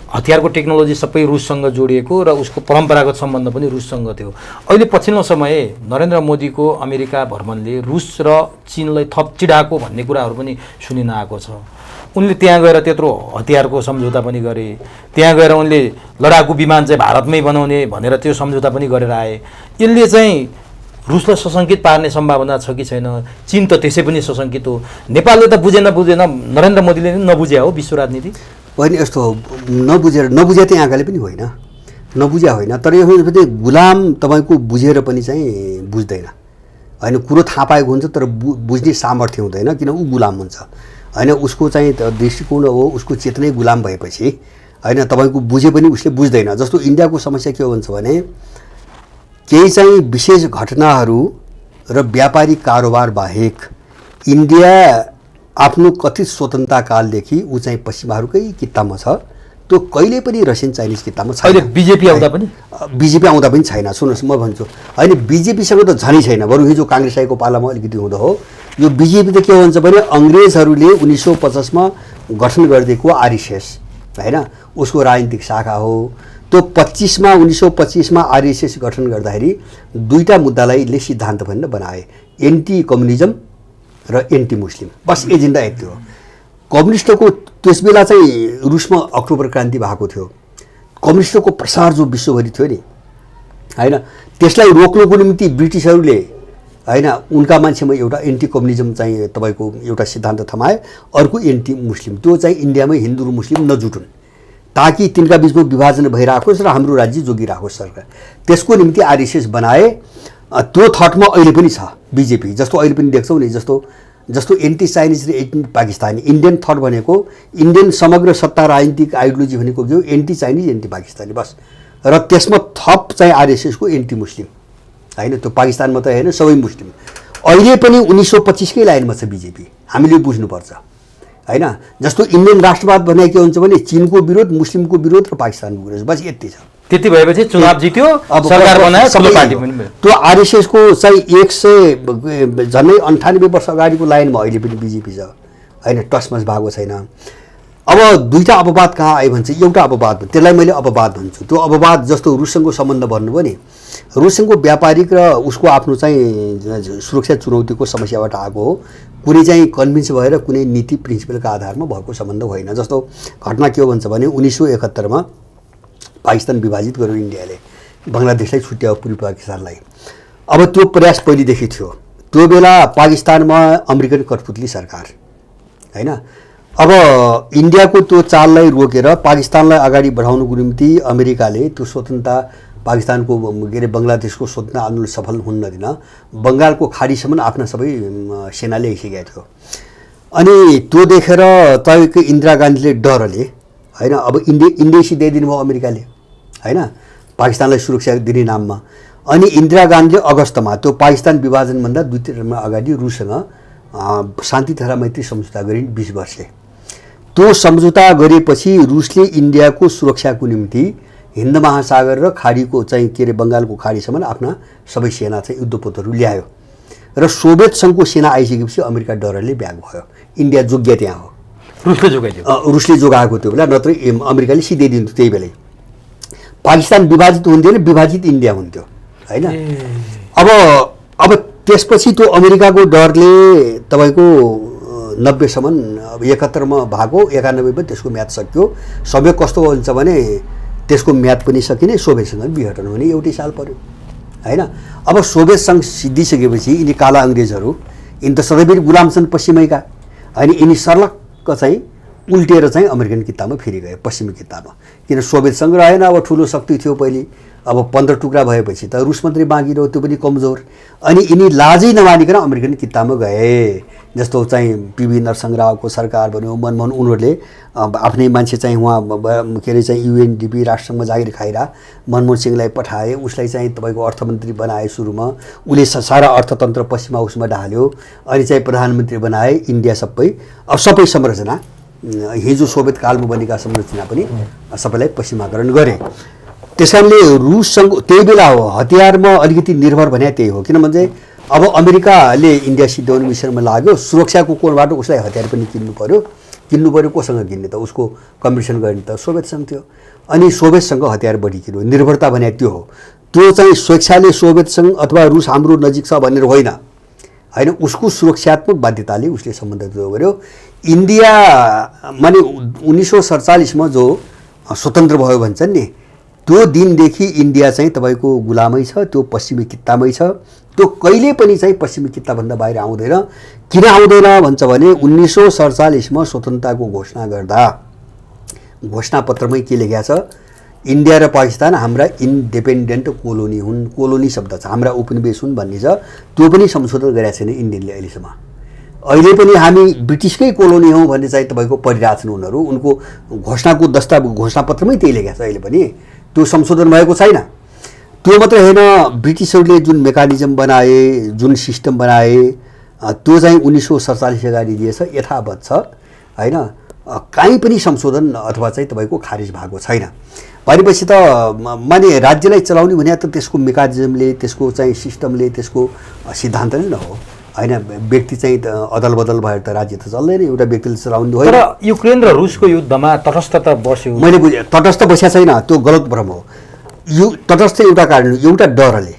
हतियारको टेक्नोलोजी सबै रुससँग जोडिएको र उसको परम्परागत सम्बन्ध पनि रुससँग थियो। अहिले पछिल्लो समय नरेन्द्र मोदीको अमेरिका भ्रमणले रुस र चीनलाई थप चिढाएको भन्ने कुराहरू पनि सुनिन आएको छ। उनले त्यहाँ गएर त्यत्रो हतियारको सम्झौता पनि गरे, त्यहाँ गएर उनले लडाकु विमान चाहिँ भारतमै बनाउने भनेर त्यो सम्झौता पनि गरेर आए। यसले चाहिँ रुसलाई सशङ्कित पार्ने सम्भावना छ कि छैन? चीन त त्यसै पनि सशङ्कित हो। नेपालले त बुझेन, नरेन्द्र मोदीले पनि नबुझ्या हो विश्व राजनीति? होइन, यस्तो हो, नबुझ्या चाहिँ आँखाले पनि होइन, नबुझ्या होइन। तर यो गुलाम तपाईँको बुझेर पनि चाहिँ बुझ्दैन, होइन। कुरो थाहा पाएको हुन्छ तर बुझ्ने सामर्थ्य हुँदैन, किन ऊ गुलाम हुन्छ, होइन। उसको चाहिँ दृष्टिकोण हो, उसको चेतनै गुलाम भएपछि, होइन, तपाईँको बुझे पनि उसले बुझ्दैन। जस्तो इन्डियाको समस्या के हो भन्छ भने केही चाहिँ विशेष घटनाहरू र व्यापारिक कारोबार बाहेक इन्डिया आफ्नो कथित स्वतन्त्रता कालदेखि ऊ चाहिँ पश्चिमाहरूकै किताबमा छ, त्यो कहिले पनि रसियन चाइनिज किताबमा छैन। अहिले बिजेपी आउँदा पनि छैन। सुन्नुहोस्, म भन्छु, होइन, बिजेपीसँग त झनै छैन, बरु हिजो काङ्ग्रेस आएको पालामा अलिकति हुँदो हो। यो बिजेपी त के भन्छ भने अङ्ग्रेजहरूले 1950मा गठन गरिदिएको आरएसएस, होइन, उसको राजनीतिक शाखा हो। त्यो 1925मा आरएसएस गठन गर्दाखेरि दुईटा मुद्दालाई ले सिद्धान्त भनेर बनाए, एन्टी कम्युनिजम र एन्टी मुस्लिम। बस एजेन्डा यति हो। कम्युनिस्टको त्यस बेला चाहिँ रुसमा अक्टोबर क्रान्ति भएको थियो। कम्युनिस्टको प्रसार जो विश्वभरि थियो नि, होइन, त्यसलाई रोक्नको निम्ति ब्रिटिसहरूले, होइन, उनका मान्छेमा एउटा एन्टी कम्युनिजम चाहिँ तपाईँको एउटा सिद्धान्त थमाए, अर्को एन्टी मुस्लिम। त्यो चाहिँ इन्डियामै हिन्दू र मुस्लिम नजुटुन्, ताकि तिनका बिचमा विभाजन भइराखोस् र हाम्रो राज्य जोगिराखोस् सरकार। त्यसको निम्ति आरएसएस बनाए। त्यो थटमा अहिले पनि छ बिजेपी। जस्तो अहिले पनि देख्छौँ नि, जस्तो एन्टी चाइनिज र एन्टी पाकिस्तानी, इन्डियन थट भनेको, इन्डियन समग्र सत्ता राजनीतिक आइडियोलोजी भनेको के हो? एन्टी चाइनिज, एन्टी पाकिस्तानी, बस। र त्यसमा थप चाहिँ आरएसएसको एन्टी मुस्लिम, होइन, त्यो पाकिस्तान मात्रै होइन, सबै मुस्लिम। अहिले पनि 1925कै लाइनमा छ बिजेपी, हामीले बुझ्नुपर्छ, होइन। जस्तो इन्डियन राष्ट्रवाद भने के हुन्छ भने चिनको विरोध, मुस्लिमको विरोध र पाकिस्तानको विरोध, बस यति छ। त्यति भएपछि चुनाव जित्यो, सरकार बनायो, ठुलो पार्टी पनि भयो। त्यो आरएसएसको चाहिँ 100 झन्डै 98 वर्ष अगाडिको लाइनमा अहिले पनि बिजेपी छ होइन, टसमस भएको छैन। अब दुईवटा अपवाद कहाँ आयो भने चाहिँ एउटा अपवाद, त्यसलाई मैले अपवाद भन्छु। त्यो अपवाद जस्तो रुससँगको सम्बन्ध भन्नुभयो नि, रुससँगको व्यापारिक र उसको आफ्नो चाहिँ सुरक्षा चुनौतीको समस्याबाट आएको हो। कुनै चाहिँ कन्भिन्स भएर कुनै नीति प्रिन्सिपलका आधारमा भएको सम्बन्ध होइन। जस्तो घटना के हो भन्छ भने 1971 पाकिस्तान विभाजित गर्यो इन्डियाले, बङ्गलादेशलाई छुट्यायो पूर्वी पाकिस्तानलाई। अब त्यो प्रयास पहिलेदेखि थियो। त्यो बेला पाकिस्तानमा अमेरिकन कठपुतली सरकार होइन। अब इन्डियाको त्यो चाललाई रोकेर पाकिस्तानलाई अगाडि बढाउनुको निम्ति अमेरिकाले त्यो स्वतन्त्रता पाकिस्तानको के अरे बङ्गलादेशको स्वतन्त्र आन्दोलन सफल हुन नदिन बङ्गालको खाडीसम्म आफ्ना सबै सेना ल्याइसकेको थियो। अनि त्यो देखेर तपाईँको इन्दिरा गान्धीले डरले होइन, अब इन्डिया दिदिनु भयो अमेरिकाले होइन, पाकिस्तानलाई सुरक्षा दिने नाममा। अनि इन्दिरा गान्धीले अगस्तमा त्यो पाकिस्तान विभाजनभन्दा 2-3 महिना अगाडि रुससँग शान्ति तथा मैत्री सम्झौता गरिन् 20 वर्ष। त्यो सम्झौता गरेपछि रुसले इन्डियाको सुरक्षाको निम्ति हिन्द महासागर र खाडीको चाहिँ के अरे बङ्गालको खाडीसम्म आफ्ना सबै सेना चाहिँ युद्धपोतहरू ल्यायो र सोभियत सङ्घको सेना आइसकेपछि अमेरिका डरले ब्याक भयो। इन्डिया जोग्य त्यहाँ हो, रुसले जोगाएको त्यो बेला, नत्र अमेरिकाले सिधै दिन्थ्यो। त्यही बेलै पाकिस्तान विभाजित हुन्थ्यो, विभाजित इन्डिया हुन्थ्यो होइन। अब त्यसपछि त्यो अमेरिकाको डरले तपाईँको 90सम्म, अब 71मा भएको, 91मा त्यसको म्याद सक्यो। सोभियत कस्तो हुन्छ भने त्यसको म्याद पनि सकिने, सोभियतसँग विघटन हुने एउटै साल पर्यो होइन। अब सोभियत सङ्घ सिद्धिसकेपछि यिनी काला अङ्ग्रेजहरू, यिनी त सधैँभरि गुलाम छन् पश्चिमैका होइन, यिनी सर्लक्क चाहिँ उल्टिएर चाहिँ अमेरिकन किताबमा फेरि गए, पश्चिमी किताबमा। किन सोभियत सङ्घ रहेन, अब ठुलो शक्ति थियो पहिले, अब 15 टुक्रा भएपछि त रुस मात्रै बाँकी रह्यो, त्यो पनि कमजोर। अनि यिनी लाजै नमानिकन अमेरिकन किताबमा गए। जस्तो चाहिँ पीवी नरसिंह रावको सरकार भन्यो, मनमोहन, उनीहरूले आफ्नै मान्छे चाहिँ उहाँ के अरे चाहिँ युएनडिपी राष्ट्रसङ्घमा जागिर खाइरा मनमोहन सिंहलाई पठाए, उसलाई चाहिँ तपाईँको अर्थमन्त्री बनाए। सुरुमा उसले सारा अर्थतन्त्र पश्चिमा उसमा ढाल्यो, अनि चाहिँ प्रधानमन्त्री बनाए। इन्डिया सबै अब सबै संरचना हिजो सोभियत कालमा बनेका संरचना पनि सबैलाई पश्चिमाकरण गरे। त्यस कारणले रुससँग त्यही बेला हो हतियारमा अलिकति निर्भर भने त्यही हो। किनभने चाहिँ अब अमेरिकाले इन्डिया सिद्ध्याउने मिसनमा लाग्यो, सुरक्षाको कोणबाट उसलाई हतियार पनि किन्नु पर्यो। कोसँग किन्ने त, उसको कम्पिटिसन गर्ने त सोभियत सङ्घ थियो। अनि सोभियतसँग हतियार बढी किन्यो, निर्भरता भने त्यो हो। त्यो चाहिँ स्वेच्छाले सोभियत सङ्घ अथवा रुस हाम्रो नजिक छ भनेर होइन, उसको सुरक्षात्मक बाध्यताले उसले सम्बन्ध गर्यो। इन्डिया माने 1947मा जो स्वतन्त्र भयो भन्छन् नि, त्यो दिनदेखि इन्डिया चाहिँ तपाईँको गुलामै छ, त्यो पश्चिमी कित्तामै छ। त्यो कहिले पनि चाहिँ पश्चिमी कित्ताभन्दा बाहिर आउँदैन। किन आउँदैन भन्छ भने 1947मा स्वतन्त्रताको घोषणा गर्दा घोषणापत्रमै के लेखेको छ, इन्डिया र पाकिस्तान हाम्रा इन्डिपेन्डेन्ट कोलोनी हुन्, कोलोनी शब्द छ, हाम्रा उपनिवेश हुन् भन्ने छ। त्यो पनि संशोधन गरेका छैन इन्डियनले अहिलेसम्म। अहिले पनि हामी ब्रिटिसकै कोलोनी हौँ भन्ने चाहिँ तपाईँको पढिरहेको छन् उनीहरू। उनको घोषणापत्रमै त्यही लेखेको छ, अहिले पनि त्यो संशोधन भएको छैन। त्यो मात्रै होइन, ब्रिटिसहरूले जुन मेकानिजम बनाए, जुन सिस्टम बनाए, त्यो चाहिँ 1947 अगाडि दिएछ, यथावत छ होइन। काहीँ पनि संशोधन अथवा चाहिँ तपाईँको खारिज भएको छैन। भनेपछि त माने राज्यलाई चलाउने भने त त्यसको मेकानिजमले, त्यसको चाहिँ सिस्टमले, त्यसको सिद्धान्तले न हो होइन। व्यक्ति चाहिँ अदल बदल भएर त राज्य त चल्दैन, एउटा व्यक्तिले चलाउने होइन। तर युक्रेन र रुसको युद्धमा तटस्थ त बस्यो, मैले बुझेँ, तटस्थ बसेको छैन, त्यो गलत भ्रम हो। तटस्थ एउटा कारण, एउटा डरले।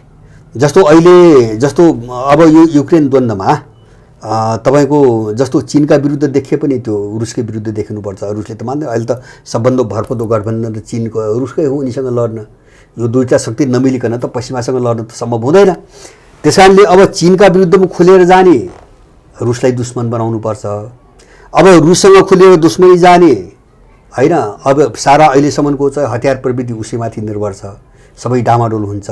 जस्तो अहिले जस्तो अब यो युक्रेन द्वन्द्वमा तपाईँको जस्तो चीनका विरुद्ध देखिए पनि त्यो रुसकै विरुद्ध देखिनुपर्छ। रुसले त मान्दैन, अहिले त सबभन्दा भरपर्दो गठबन्धन त चीनको रुसकै हो, उनीसँग लड्न। यो दुईवटा शक्ति नमिलिकन त पश्चिमासँग लड्न त सम्भव हुँदैन। त्यस कारणले अब चीनका विरुद्धमा खुलेर जाने, रुसलाई दुश्मन बनाउनुपर्छ। अब रुससँग खुलेर दुश्मनी जाने होइन, अब सारा अहिलेसम्मको चाहिँ हतियार प्रविधि उसैमाथि निर्भर छ, सबै डामाडोल हुन्छ।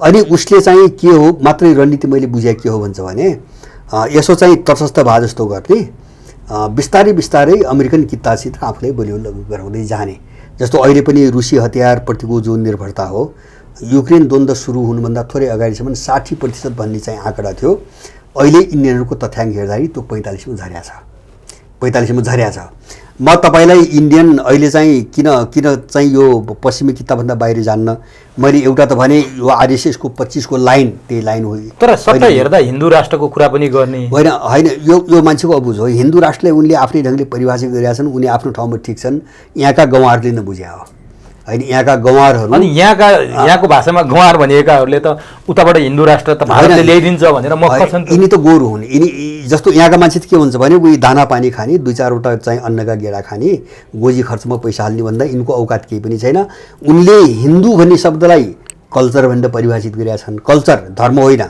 अनि उसले चाहिँ के हो मात्रै रणनीति मैले बुझेँ के हो भन्छ भने यसो चाहिँ तटस्थ भए जस्तो गर्ने, बिस्तारै बिस्तारै अमेरिकन कित्तासित आफूलाई बलियो गराउँदै जाने। जस्तो अहिले पनि रुसी हतियारप्रतिको जो निर्भरता हो, युक्रेन द्वन्द्व सुरु हुनुभन्दा थोरै अगाडिसम्म 60% भन्ने चाहिँ आँकडा थियो। अहिले इन्डियनहरूको तथ्याङ्क हेर्दाखेरि त्यो 45मा झरेको छ। 45 मा झर्या छ। म तपाईँलाई इन्डियन अहिले चाहिँ किन चाहिँ यो पश्चिमी किताबभन्दा बाहिर जान्न, मैले एउटा त भने यो आरएसएसको 25 को लाइन त्यही लाइन हो। तर सबै हेर्दा हिन्दू राष्ट्रको कुरा पनि गर्ने होइन यो मान्छेको अबुझ हो। हिन्दू राष्ट्रलाई उनले आफ्नै ढङ्गले परिभाषित गरेका छन्, उनी आफ्नो ठाउँमा ठिक छन्, यहाँका गौँवारले नबुझ्या हो होइन। यहाँका गौँवारहरू अनि यहाँको भाषामा गौँवार भनिएकाहरूले त उताबाट हिन्दू राष्ट्र त भारतले ल्याइदिन्छ भनेर मक्ख छन्। यिनी त गोरु हुन्। यिनी जस्तो यहाँका मान्छे त के हुन्छ भने उही दाना पानी खाने, 2-4वटा चाहिँ अन्नका गेडा खाने, गोजी खर्चमा पैसा हाल्ने भन्दा यिनको औकात केही पनि छैन। उनले हिन्दू भन्ने शब्दलाई कल्चर भनेर परिभाषित गरेका छन्। कल्चर धर्म होइन,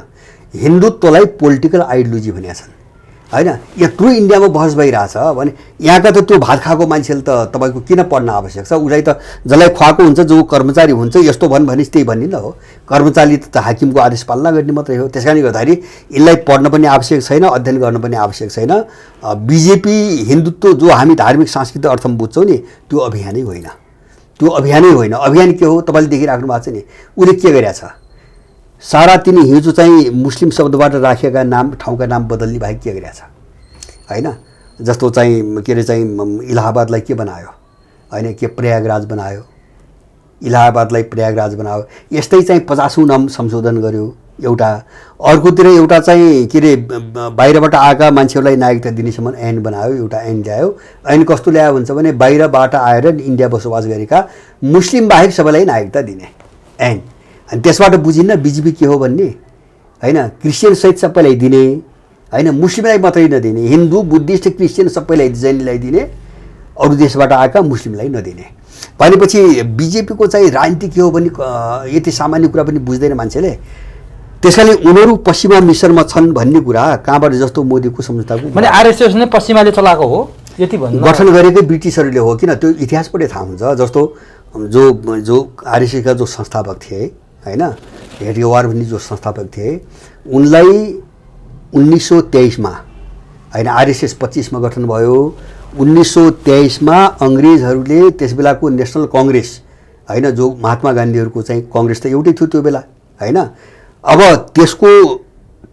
हिन्दुत्वलाई पोलिटिकल आइडियोलोजी भनेका छन् होइन। यत्रो इन्डियामा बहस भइरहेछ भने यहाँका त त्यो भात खाएको मान्छेले त तपाईँको किन पढ्न आवश्यक छ? उसलाई त जसलाई खुवाएको हुन्छ, जो कर्मचारी हुन्छ, यस्तो भने त्यही भन्ने न हो। कर्मचारी त हाकिमको आदेश पालना गर्ने मात्रै हो। त्यस कारणले गर्दाखेरि यिनलाई पढ्न पनि आवश्यक छैन, अध्ययन गर्न पनि आवश्यक छैन। बिजेपी हिन्दुत्व जो हामी धार्मिक सांस्कृतिक अर्थमा बुझ्छौँ नि, त्यो अभियानै होइन, त्यो अभियानै होइन। अभियान के हो तपाईँले देखिराख्नु भएको छ नि, उसले के गरेछ? सारा तिनी हिजो चाहिँ मुस्लिम शब्दबाट राखेका नाम ठाउँका नाम बदल्ने बाहेक के गरेछ होइन। जस्तो चाहिँ के अरे चाहिँ इलाहाबादलाई के बनायो होइन, के प्रयागराज बनायो, इलाहाबादलाई प्रयागराज बनायो। यस्तै चाहिँ 50औं नाम संशोधन गर्यो एउटा। अर्कोतिर एउटा चाहिँ के अरे बाहिरबाट आएका मान्छेहरूलाई नागरिकता दिनेसम्म ऐन बनायो, एउटा ऐन ल्यायो। ऐन कस्तो ल्यायो भन्छ भने बाहिरबाट आएर इन्डिया बसोबास गरेका मुस्लिम बाहेक सबैलाई नागरिकता दिने ऐन। अनि त्यसबाट बुझिन्न बिजेपी के हो भन्ने होइन। क्रिस्चियन सहित सबैलाई दिने होइन, मुस्लिमलाई मात्रै नदिने, हिन्दू बुद्धिस्ट क्रिस्चियन सबैलाई जैनलाई दिने, अरू देशबाट आएका मुस्लिमलाई नदिने। भनेपछि बिजेपीको चाहिँ राजनीति के हो भने यति सामान्य कुरा पनि बुझ्दैन मान्छेले। त्यसैले उनीहरू पश्चिमा मिसरमा छन् भन्ने कुरा कहाँबाट? जस्तो मोदीको सम्झौताको भने आरएसएस नै पश्चिमाले चलाएको हो यति भन्नु। गठन गरेकै ब्रिटिसहरूले हो किन, त्यो इतिहासबाटै थाहा हुन्छ। जस्तो जो आरएसएसका जो संस्थापक थिए होइन, हेडगेवार भन्ने जो संस्थापक थिए, उनलाई 1923 मा होइन, आरएसएस 25 मा गठन भयो। 1923 मा अङ्ग्रेजहरूले त्यस बेलाको नेसनल कङ्ग्रेस होइन, जो महात्मा गान्धीहरूको चाहिँ कङ्ग्रेस त एउटै थियो त्यो बेला होइन। अब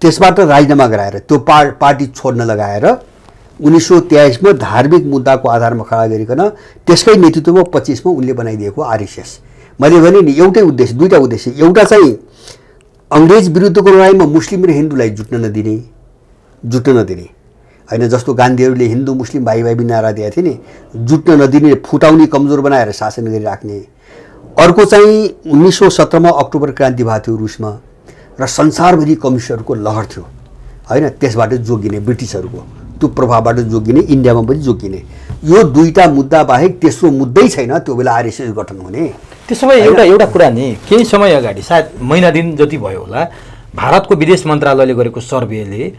त्यसबाट राजीनामा गराएर त्यो पार्टी छोड्न लगाएर 1923 मा धार्मिक मुद्दाको आधारमा खडा गरिकन त्यसकै नेतृत्वमा 25 मा उनले बनाइदिएको आरएसएस। मैले भने नि एउटै उद्देश्य, दुईवटा उद्देश्य। एउटा चाहिँ अङ्ग्रेज विरुद्धको लडाइँमा मुस्लिम र हिन्दूलाई जुट्न नदिने होइन। जस्तो गान्धीहरूले हिन्दू मुस्लिम भाइ भाइ नारा दिएका थिए नि, जुट्न नदिने, फुटाउने, कमजोर बनाएर शासन गरिराख्ने। अर्को चाहिँ 1917 मा अक्टोबर क्रान्ति भएको थियो रुसमा, र संसारभरि कम्युनिस्टहरूको लहर थियो होइन। त्यसबाट जोगिने, ब्रिटिसहरूको त्यो प्रभावबाट जोगिने, इन्डियामा पनि जोगिने। यो दुईटा मुद्दा बाहेक तेस्रो मुद्दै छैन त्यो बेला आरएसएस गठन हुने। त्यसो भए एउटा कुरा नि, केही समय अगाडि सायद महिना दिन जति भयो होला, भारतको विदेश मन्त्रालयले गरेको सर्वेले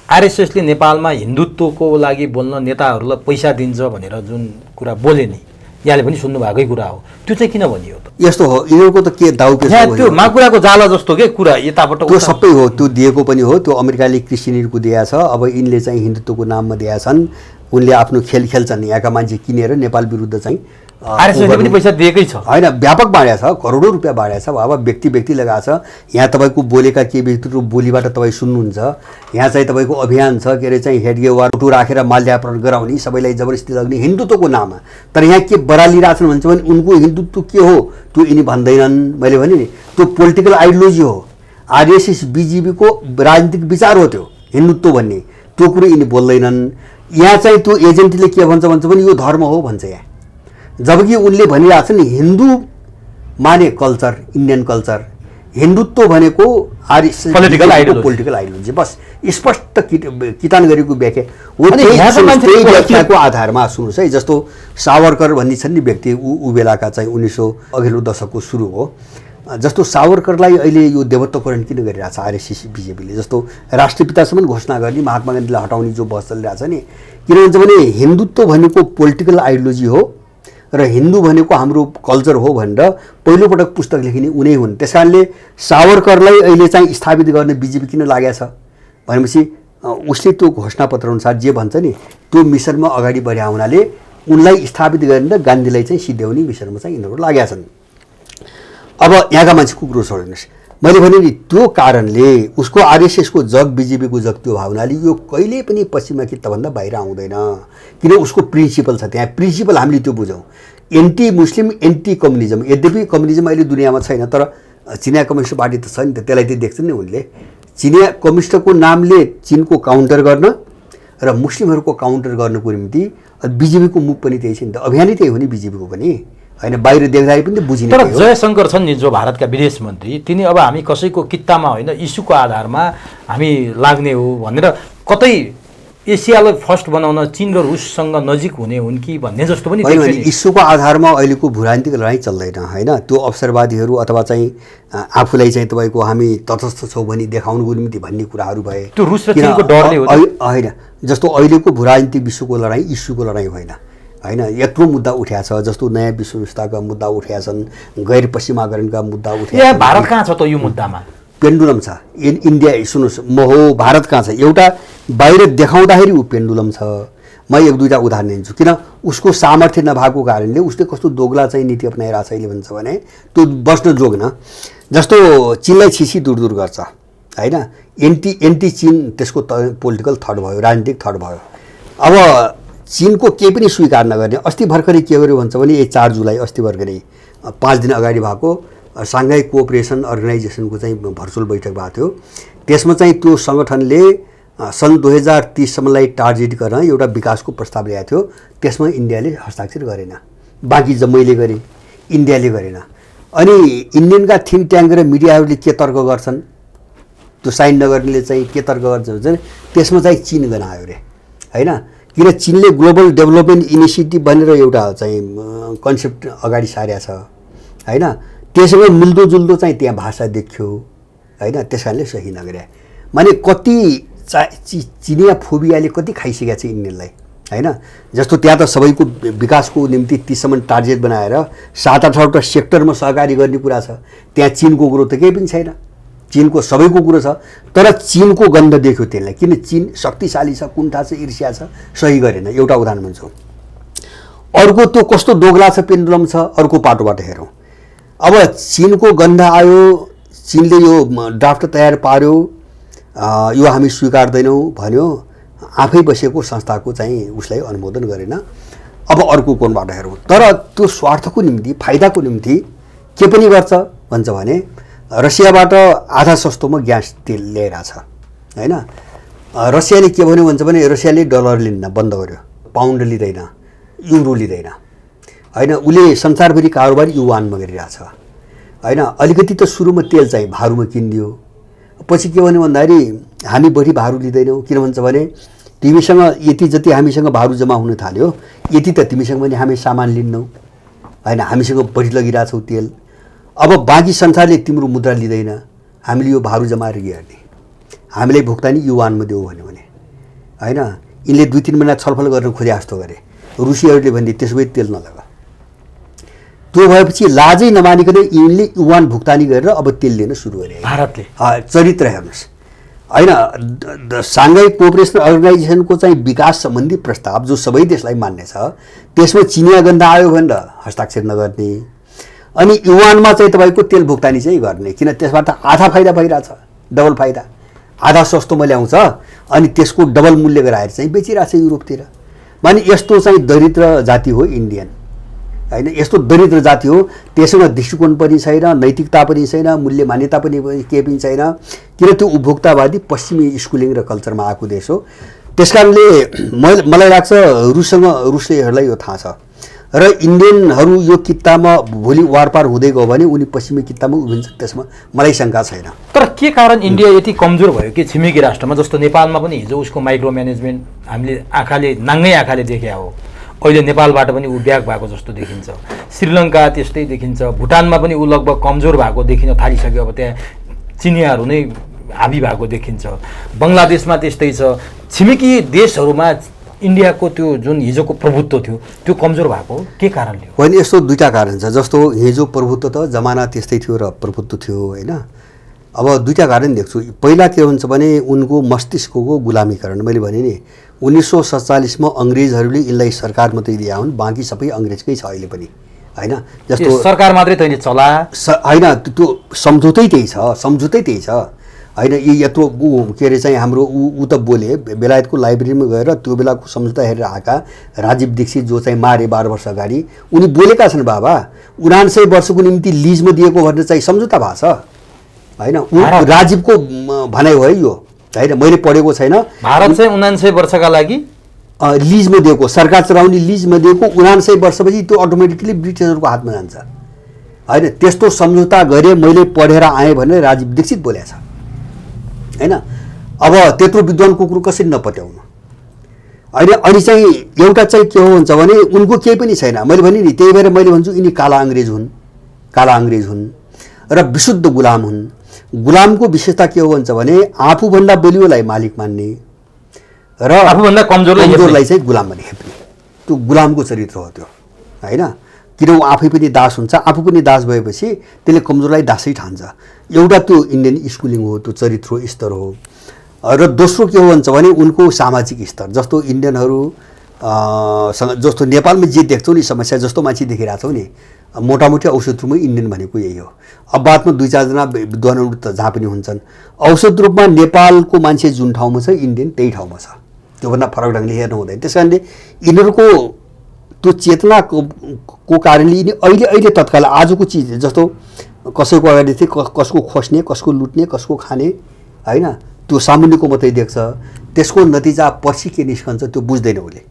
आरएसएसले नेपालमा हिन्दुत्वको लागि बोल्न नेताहरूलाई पैसा दिन्छ भनेर जुन कुरा बोले नि, यहाँले पनि सुन्नु भएकै कुरा हो। त्यो चाहिँ किन भनियो त? यस्तो हो, यिनीहरूको त के दाउ पेच हो, त्यो माकुराको जाला जस्तो के कुरा यताबाट त्यो सबै हो। त्यो दिएको पनि हो, त्यो अमेरिकाले क्रिस्चियनहरूको दिएको छ। अब यिनले चाहिँ हिन्दुत्वको नाममा दिएका छन्। उनले आफ्नो खेल खेल्छन्, यहाँका मान्छे किनेर नेपाल विरुद्ध चाहिँ आरएसएसले पनि पैसा दिएकै छ होइन। व्यापक बाँडेको छ, करोडौँ रुपियाँ बाँडेको छ। अब व्यक्ति लगाएको छ। यहाँ तपाईँको बोलेका के व्यक्तित्व बोलीबाट तपाईँ सुन्नुहुन्छ। यहाँ चाहिँ तपाईँको अभियान छ, के अरे चाहिँ हेडगेवार फोटो राखेर माल्यार्पण गराउने, सबैलाई जबरजस्ती लग्ने हिन्दुत्वको नाममा। तर यहाँ के बरालिरहेछन् भन्छ भने उनको हिन्दुत्व के हो त्यो यिनी भन्दैनन्। मैले भने नि त्यो पोलिटिकल आइडियोलोजी हो। आरएसएस बिजेपीको राजनीतिक विचार हो त्यो हिन्दुत्व भन्ने, त्यो कुरो यिनी बोल्दैनन्। यहाँ चाहिँ त्यो एजेन्टले के भन्छ भने यो धर्म हो भन्छ यहाँ। जबकि उनले भनिरहेको छ नि हिन्दू माने कल्चर, इन्डियन कल्चर, हिन्दुत्व भनेको आरएसएस पोलिटिकल आइडियोलोजी। बस स्पष्ट किटान गरेको व्याख्या हो। त्यही व्याख्याको आधारमा सुन्नुहोस् है। जस्तो सावरकर भन्ने छन् नि व्यक्ति, ऊ बेलाका चाहिँ 1900 अघिल्लो दशकको सुरु हो। जस्तो सावरकरलाई अहिले यो देवत्वकरण किन गरिरहेछ आरएसएस बिजेपीले? जस्तो राष्ट्रपितासम्म घोषणा गर्ने, महात्मा गान्धीलाई हटाउने जो बहस चलिरहेछ नि, किन भन्छ भने हिन्दुत्व भनेको पोलिटिकल आइडियोलोजी हो र हिन्दू भनेको हाम्रो कल्चर हो भनेर पहिलोपटक पुस्तक लेखिने उनै हुन्। त्यस कारणले सावरकरलाई अहिले चाहिँ स्थापित गर्ने बिजेपी किन लागेको छ भनेपछि उसले त्यो घोषणापत्र अनुसार जे भन्छ नि त्यो मिसनमा अगाडि बढ्या हुनाले उनलाई स्थापित गरेर गान्धीलाई चाहिँ सिध्याउने मिसनमा चाहिँ यिनीहरू लागेका छन्। अब यहाँका मान्छेको कुरो छोडिदिनुहोस्, मैले भने नि त्यो कारणले उसको आरएसएसको जग बिजेपीको जग त्यो भावनाले यो कहिले पनि पश्चिमा किताभन्दा बाहिर आउँदैन, किन उसको प्रिन्सिपल छ त्यहाँ। प्रिन्सिपल हामीले त्यो बुझौँ, एन्टी मुस्लिम एन्टी कम्युनिजम। यद्यपि कम्युनिजम अहिले दुनियाँमा छैन, तर चिनिया कम्युनिस्ट पार्टी त छ नि त, त्यसलाई चाहिँ देख्छन् नि उनले। चिनिया कम्युनिस्टको नामले चिनको काउन्टर गर्न र मुस्लिमहरूको काउन्टर गर्नको निम्ति बिजेपीको मुभ पनि त्यही छ नि त, अभियानै त्यही हो नि बिजेपीको पनि, होइन? बाहिर देख्दाखेरि पनि बुझिने। तर जयशङ्कर छन् नि जो भारतका विदेश मन्त्री, तिनी अब हामी कसैको कित्तामा होइन इस्युको आधारमा हामी लाग्ने हो भनेर कतै एसियालाई फर्स्ट बनाउन चीन र रुससँग नजिक हुने हुन् कि भन्ने जस्तो पनि होइन। इस्युको आधारमा अहिलेको भूराजनीतिक लडाइँ चल्दैन, होइन? त्यो अवसरवादीहरू अथवा चाहिँ आफूलाई चाहिँ तपाईँको हामी तटस्थ छौँ भनी देखाउनुको निम्ति भन्ने कुराहरू भए। त्यो रुस र चीनको डरले हो होइन। जस्तो अहिलेको भूराजनीतिक विश्वको लडाइँ इस्युको लडाइँ होइन, होइन? यत्रो मुद्दा उठ्या छ, जस्तो नयाँ विश्व व्यवस्थाका मुद्दा उठ्या छन्, गैर पश्चिमाकरणका मुद्दा उठ्या। भारत कहाँ छ त यो मुद्दामा? पेन्डुलम छ। इन्डिया सुन्नुहोस्, म हो भारत कहाँ छ, एउटा बाहिर देखाउँदाखेरि ऊ पेन्डुलम छ। म एक दुईवटा उदाहरण दिन्छु, किन उसको सामर्थ्य नभएको कारणले उसले कस्तो दोग्ला चाहिँ नीति अपनाइरहेको छ अहिले भन्छ भने त्यो बस्न जोग्न। जस्तो चीनलाई छिसी दूर दूर गर्छ, होइन? एन्टी चीन त्यसको पोलिटिकल थट भयो, राजनीतिक थट भयो। अब चीनको केही पनि स्वीकार नगर्ने। अस्ति भर्खरै के गर्यो भन्छ भने 4 जुलाई अस्ति भर्खरै 5 दिन अगाडि भएको साङ्घाई कोअपरेसन अर्गनाइजेसनको चाहिँ भर्चुअल बैठक भएको थियो। त्यसमा चाहिँ त्यो सङ्गठनले सन् 2030सम्मलाई टार्गेट गर्न एउटा विकासको प्रस्ताव ल्याएको थियो। त्यसमा इन्डियाले हस्ताक्षर गरेन, बाँकी जम्मैले गरे, इन्डियाले गरेन। अनि इन्डियनका थिङ्क ट्याङ्क र मिडियाहरूले के तर्क गर्छन्, त्यो साइन नगर्नेले चाहिँ के तर्क गर्छ भने त्यसमा चाहिँ चीन गनायो अरे, होइन? किन चीनले ग्लोबल डेभलपमेन्ट इनिसिएटिभ भनेर एउटा चाहिँ कन्सेप्ट अगाडि सारेको छ, होइन? त्यसैले मिल्दोजुल्दो चाहिँ त्यहाँ भाषा देखियो, होइन? त्यस कारणले सही नगरे। माने कति चिनिया फोबियाले कति खाइसकेको छ इन्डियनलाई, होइन? जस्तो त्यहाँ त सबैको विकासको निम्ति 30सम्म टार्गेट बनाएर 7-8वटा सेक्टरमा सहकारी गर्ने कुरा छ। त्यहाँ चिनको कुरो त केही पनि छैन, चीनको सबैको कुरो छ, तर चीनको गन्ध देख्यो त्यसलाई, किन चीन शक्तिशाली छ, कुण्ठा छ, ईर्ष्या छ, सही गरेन। एउटा उदाहरण भन्छु। अर्को त्यो कस्तो दोग्ला छ, पेन्डुलम छ, अर्को पाटोबाट हेरौँ। अब चीनको गन्ध आयो, चीनले यो ड्राफ्ट तयार पार्यो, यो हामी स्वीकार्दैनौँ भन्यो, आफै बसेको संस्थाको चाहिँ उसलाई अनुमोदन गरेन। अब अर्को कोणबाट हेरौँ, तर त्यो स्वार्थको निम्ति, फाइदाको निम्ति के पनि गर्छ भन्छ भने रसियाबाट आधा सस्तोमा ग्यास तेल ल्याइरहेको छ, होइन? रसियाले के भन्यो भन्छ भने रसियाले डलर लिन्न बन्द गर्यो, पाउन्ड लिँदैन, युरो लिँदैन, होइन? उसले संसारभरि कारोबार युवानमा गरिरहेछ, होइन? अलिकति त सुरुमा तेल चाहिँ भारूमा किनिदियो, पछि के भन्यो भन्दाखेरि हामी बढी भारू लिँदैनौँ, किन भन्छ भने तिमीसँग यति जति हामीसँग भारू जम्मा हुन थाल्यो यति त तिमीसँग पनि हामी सामान लिन्नौ, होइन? हामीसँग बढी लगिरहेछौ तेल। अब बाँकी संसारले तिम्रो मुद्रा लिँदैन, हामीले यो भारू जमाएर के गर्ने, हामीलाई भुक्तानी युवानमा देऊ भन्यो भने, होइन? यिनले 2-3 महिना छलफल गर्न खोजे जस्तो गरे। रुसियाहरूले भने त्यसो भए तेल नलगा। त्यो भएपछि लाजै नमानिकन यिनले युवान भुक्तानी गरेर अब तेल लिन सुरु गरे भारतले। चरित्र हेर्नुहोस्, होइन? साङ्घाई कोअपरेसन अर्गनाइजेसनको चाहिँ विकास सम्बन्धी प्रस्ताव जो सबै देशलाई मान्ने छ, त्यसमा चिनिया गन्ध आयो भनेर हस्ताक्षर नगर्ने, अनि युवानमा चाहिँ तपाईँको तेल भुक्तानी चाहिँ गर्ने, किन त्यसबाट आधा फाइदा भइरहेछ, डबल फाइदा। आधा सस्तोमा ल्याउँछ अनि त्यसको डबल मूल्य गराएर चाहिँ बेचिरहेछ युरोपतिर। माने यस्तो चाहिँ दरिद्र जाति हो इन्डियन, होइन? यस्तो दरिद्र जाति हो, त्यससँग दृष्टिकोण पनि छैन, नैतिकता पनि छैन, मूल्य मान्यता पनि केही पनि छैन, किन त्यो उपभोक्तावादी पश्चिमी स्कुलिङ र कल्चरमा आएको देश हो। त्यस कारणले मलाई लाग्छ रुसलेहरूलाई यो थाहा छ, र इन्डियनहरू यो कित्तामा भोलि वारपार हुँदै गयो भने उनी पश्चिमी कित्तामा उभिन्छन्, त्यसमा मलाई शङ्का छैन। तर के कारण इन्डिया यति कमजोर भयो कि छिमेकी राष्ट्रमा जस्तो नेपालमा पनि हिजो उसको माइक्रो म्यानेजमेन्ट हामीले नाङ्गै आँखाले देखे हो, अहिले नेपालबाट पनि ऊ ब्याक भएको जस्तो देखिन्छ, श्रीलङ्का त्यस्तै देखिन्छ, भुटानमा पनि ऊ लगभग कमजोर भएको देखिन थालिसक्यो। अब त्यहाँ चिनियाहरू नै हाबी भएको देखिन्छ, बङ्गलादेशमा त्यस्तै छ। छिमेकी देशहरूमा इन्डियाको त्यो जुन हिजोको प्रभुत्व थियो त्यो कमजोर भएको के कारणले हो? होइन, यस्तो दुईवटा कारण छ। जस्तो हिजो प्रभुत्व त जमाना त्यस्तै थियो र प्रभुत्व थियो, होइन? अब दुईवटा कारण देख्छु। पहिला के हुन्छ भने उनको मस्तिष्कको गुलामीकरण। मैले भने नि 1947मा अङ्ग्रेजहरूले यिनलाई सरकार मात्रै दिए हुन्, बाँकी सबै अङ्ग्रेजकै छ अहिले पनि, होइन। जस्तो सरकार मात्रै तैँले चला होइन, त्यो सम्झौतै त्यही छ होइन। यी यत्रो के अरे चाहिँ हाम्रो ऊ त बोले बेलायतको लाइब्रेरीमा गएर त्यो बेलाको सम्झौता हेरेर आएका राजीव दीक्षित जो चाहिँ मारे 12 वर्ष अगाडि, उनी बोलेका छन् बाबा 79 वर्षको निम्ति लिजमा दिएको भनेर चाहिँ सम्झौता भएको छ होइन। राजीवको भनाइ हो है यो होइन, मैले पढेको छैन। भारत चाहिँ 79 वर्षका लागि लिजमा दिएको, सरकार चलाउने लिजमा दिएको 79 वर्षपछि त्यो अटोमेटिकली ब्रिटिसहरूको हातमा जान्छ होइन। त्यस्तो सम्झौता गरे मैले पढेर आएँ भनेर राजीव दीक्षित बोलेको छ होइन। अब त्यत्रो विद्वानको कुरो कसरी नपत्याउनु होइन। अनि चाहिँ एउटा चाहिँ के हो हुन्छ भने उनको केही पनि छैन, मैले भने नि, त्यही भएर मैले भन्छु यिनी काला अङ्ग्रेज हुन् र विशुद्ध गुलाम हुन्। गुलामको विशेषता के हो भन्छ भने आफूभन्दा बलियोलाई मालिक मान्ने र आफूभन्दा कमजोरलाई चाहिँ गुलाम भने हेप्ने, त्यो गुलामको चरित्र हो त्यो होइन। किन ऊ आफै पनि दास हुन्छ, आफू पनि दास भएपछि त्यसले कमजोरलाई दासै ठान्छ। एउटा त्यो इन्डियन स्कुलिङ हो, त्यो चरित्र स्तर हो। र दोस्रो के हो भन्छ भने उनको सामाजिक स्तर, जस्तो इन्डियनहरू जस्तो नेपालमा जे देख्छौँ नि समस्या, जस्तो मान्छे देखिरहेको छौँ नि, मोटामोटी औषध रूपमै इन्डियन भनेको यही हो। अब बादमा 2-4 विद्वानहरू त जहाँ पनि हुन्छन्। औषध रूपमा नेपालको मान्छे जुन ठाउँमा छ इन्डियन त्यही ठाउँमा छ, त्योभन्दा फरक ढङ्गले हेर्नु हुँदैन। त्यस कारणले यिनीहरूको त्यो चेतनाको कारणले यिनी अहिले तत्काल आजको चिज जस्तो कसैको अगाडि थिए कसको खोज्ने, कसको लुट्ने, कसको खाने होइन, त्यो सामुन्यको मात्रै देख्छ। त्यसको नतिजा पछि के निस्कन्छ त्यो बुझ्दैन उसले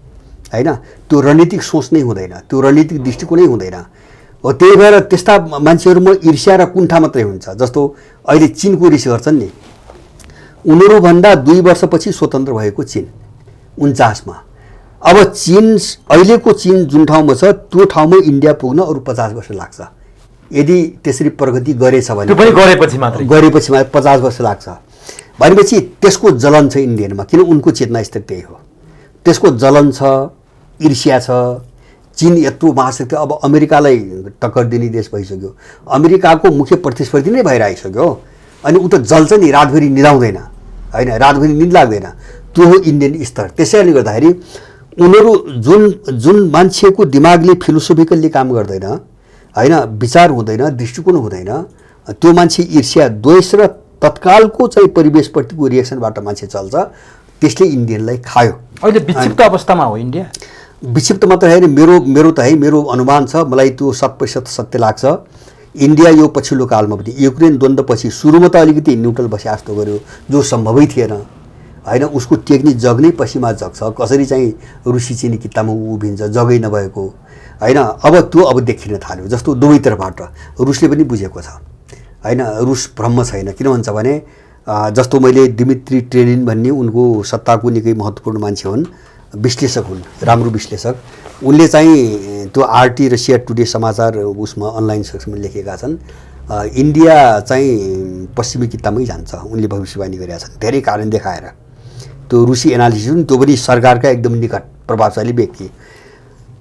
होइन। त्यो रणनीतिक सोच नै हुँदैन, त्यो रणनीतिक दृष्टिकोणै हुँदैन हो। त्यही भएर त्यस्ता मान्छेहरूमा ईर्ष्या र कुण्ठा मात्रै हुन्छ। जस्तो अहिले चिनको रिस गर्छन् नि, उनीहरूभन्दा 2 वर्षपछि स्वतन्त्र भएको चिन 49 मा। अब चिन अहिलेको चिन जुन ठाउँमा छ त्यो ठाउँमा इन्डिया पुग्न अरू 50 वर्ष लाग्छ यदि त्यसरी प्रगति गरेछ भने। त्यो पनि गरेपछि मात्र 50 वर्ष लाग्छ भनेपछि त्यसको जलन छ इन्डियनमा, किन उनको चेतना स्तर त्यही हो। त्यसको जलन छ, ईर्ष्या छ। चीन यत्रो महाशक्ति अब अमेरिकालाई टक्कर दिने देश भइसक्यो, अमेरिकाको मुख्य प्रतिस्पर्धी नै भएर आइसक्यो। अनि ऊ त जल्छ नि, रातभरि निदाउँदैन होइन, रातभरि निद लाग्दैन। त्यो हो इन्डियन स्तर। त्यसैले गर्दाखेरि उनीहरू जुन मान्छेको दिमागले फिलोसोफिकल्ली काम गर्दैन होइन, विचार हुँदैन, दृष्टिकोण हुँदैन, त्यो मान्छे ईर्ष्या, द्वेष र तत्कालको चाहिँ परिवेशप्रतिको रिएक्सनबाट मान्छे चल्छ। त्यसले इन्डियनलाई खायो। अहिले विक्षिप्त अवस्थामा हो इन्डिया। विक्षिप्त मात्र होइन, मेरो अनुमान छ, मलाई त्यो 100% सत्य लाग्छ। इन्डिया यो पछिल्लो कालमा पनि युक्रेन द्वन्द्वपछि सुरुमा त अलिकति न्युट्रल बसे जस्तो गर्यो, जो सम्भवै थिएन होइन। उसको टेक्निक जग नै पश्चिमा जग्छ, कसरी चाहिँ रुसी चिनी कित्तामा उभिन्छ, जगै नभएको होइन। अब देखिन थाल्यो, जस्तो दुवैतर्फबाट रुसले पनि बुझेको छ होइन। रुस भ्रम छैन, किन भन्छ भने जस्तो मैले दिमित्री ट्रेनिन भन्ने उनको सत्ताको निकै महत्त्वपूर्ण मान्छे हुन्, विश्लेषक हुन्, राम्रो विश्लेषक। उनले चाहिँ त्यो RT रसिया टुडे समाचार उसमा अनलाइन सेक्सनमा लेखेका छन्, इन्डिया चाहिँ पश्चिमी कित्तामै जान्छ, उनले भविष्यवाणी गरेका छन् धेरै कारण देखाएर। त्यो रुसी एनालिसिस हुन्, त्यो पनि सरकारका एकदम निकट प्रभावशाली व्यक्ति।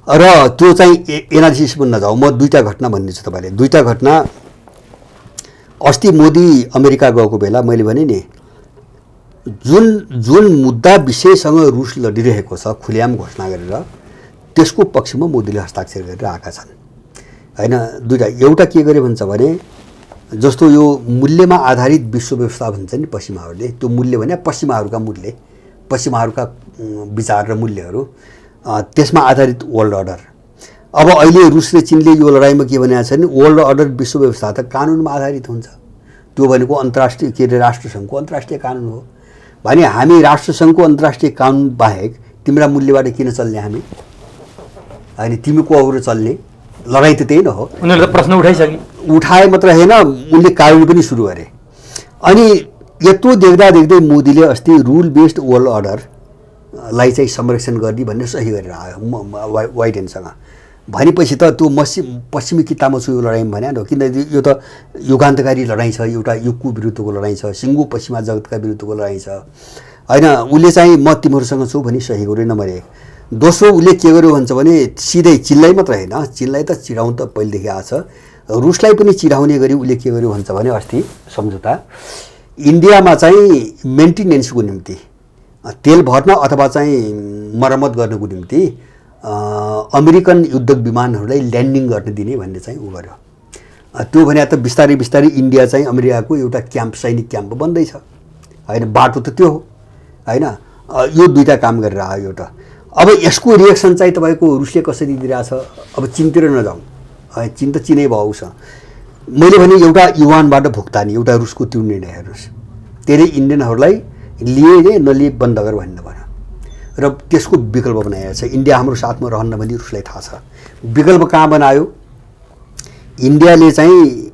र त्यो चाहिँ एनालिसिस पनि नजाऊ, म 2टा घटना भनिदिन्छु तपाईँले। 2टा घटना अस्ति मोदी अमेरिका गएको बेला मैले भने नि, जुन मुद्दा विषयसँग रुस लडिरहेको छ खुल्याम घोषणा गरेर, त्यसको पक्षमा मोदीले हस्ताक्षर गरेर आएका छन् होइन। 2टा, एउटा के गरे भन्छ भने जस्तो यो मूल्यमा आधारित विश्व व्यवस्था भन्छ नि पश्चिमाहरूले, त्यो मूल्य भने पश्चिमाहरूका मूल्य, पश्चिमाहरूका विचार र मूल्यहरू, त्यसमा आधारित वर्ल्ड अर्डर। अब अहिले रुस र चीनले यो लडाइँमा के भनेको छ भने वर्ल्ड अर्डर विश्व व्यवस्था त कानुनमा आधारित हुन्छ, त्यो भनेको अन्तर्राष्ट्रिय के अरे राष्ट्रसङ्घको अन्तर्राष्ट्रिय कानुन हो भने हामी राष्ट्रसङ्घको अन्तर्राष्ट्रिय कानुन बाहेक तिम्रा मूल्यबाट किन चल्ने हामी होइन, तिमी को अरू चल्ने? लडाइँ त त्यही न हो। उनीहरूले त प्रश्न उठाए मात्र होइन, उनले कार्य पनि सुरु गरे। अनि यत्रो देख्दै मोदीले अस्ति रुल बेस्ड वर्ल्ड अर्डरलाई चाहिँ संरक्षण गर्ने भन्ने सही गरेर आयो व्हाइट ह्यान्डसँग। भनेपछि त त्यो पश्चिमी कित्तामा छु यो लडाइँमा भने हो, किन यो त युगान्तकारी लडाइँ छ, एउटा युगको विरुद्धको लडाइँ छ, सिङ्गो पश्चिमा जगतका विरुद्धको लडाइँ छ होइन। उसले चाहिँ म तिमीहरूसँग छु भनी सही गर्यो नम्बर 1। दोस्रो उसले के गर्यो भन्छ भने सिधै चिनलाई मात्र होइन, चिनलाई त चिराउनु त पहिलेदेखि आएको छ, रुसलाई पनि चिराउने गरी उसले के गर्यो भन्छ भने अस्ति सम्झौता इन्डियामा चाहिँ मेन्टेनेन्सको निम्ति तेल भर्न अथवा चाहिँ मर्मत गर्नको निम्ति अमेरिकन युद्ध विमानहरूलाई ल्यान्डिङ गर्न दिने भन्ने चाहिँ उ गर्यो। त्यो भने त बिस्तारै बिस्तारै इन्डिया चाहिँ अमेरिकाको एउटा क्याम्प, सैनिक क्याम्प बन्दैछ होइन, बाटो त त्यो हो होइन। यो दुईवटा काम गरेर आयो एउटा। अब यसको रिएक्सन चाहिँ तपाईँको रुसले कसरी दिइरहेछ, अब चिनतिर नजाउँ, चिन त चिनै भयो उसँग। मैले भने एउटा युवानबाट भुक्तानी, एउटा रुसको त्यो निर्णय हेर्नुहोस्, तेरै इन्डियनहरूलाई लिए नलिए बन्द गर भन्नु भएन र त्यसको विकल्प बनाएको छ। इन्डिया हाम्रो साथमा रहन्न भन्ने रुसलाई थाहा छ। विकल्प कहाँ बनायो? इन्डियाले चाहिँ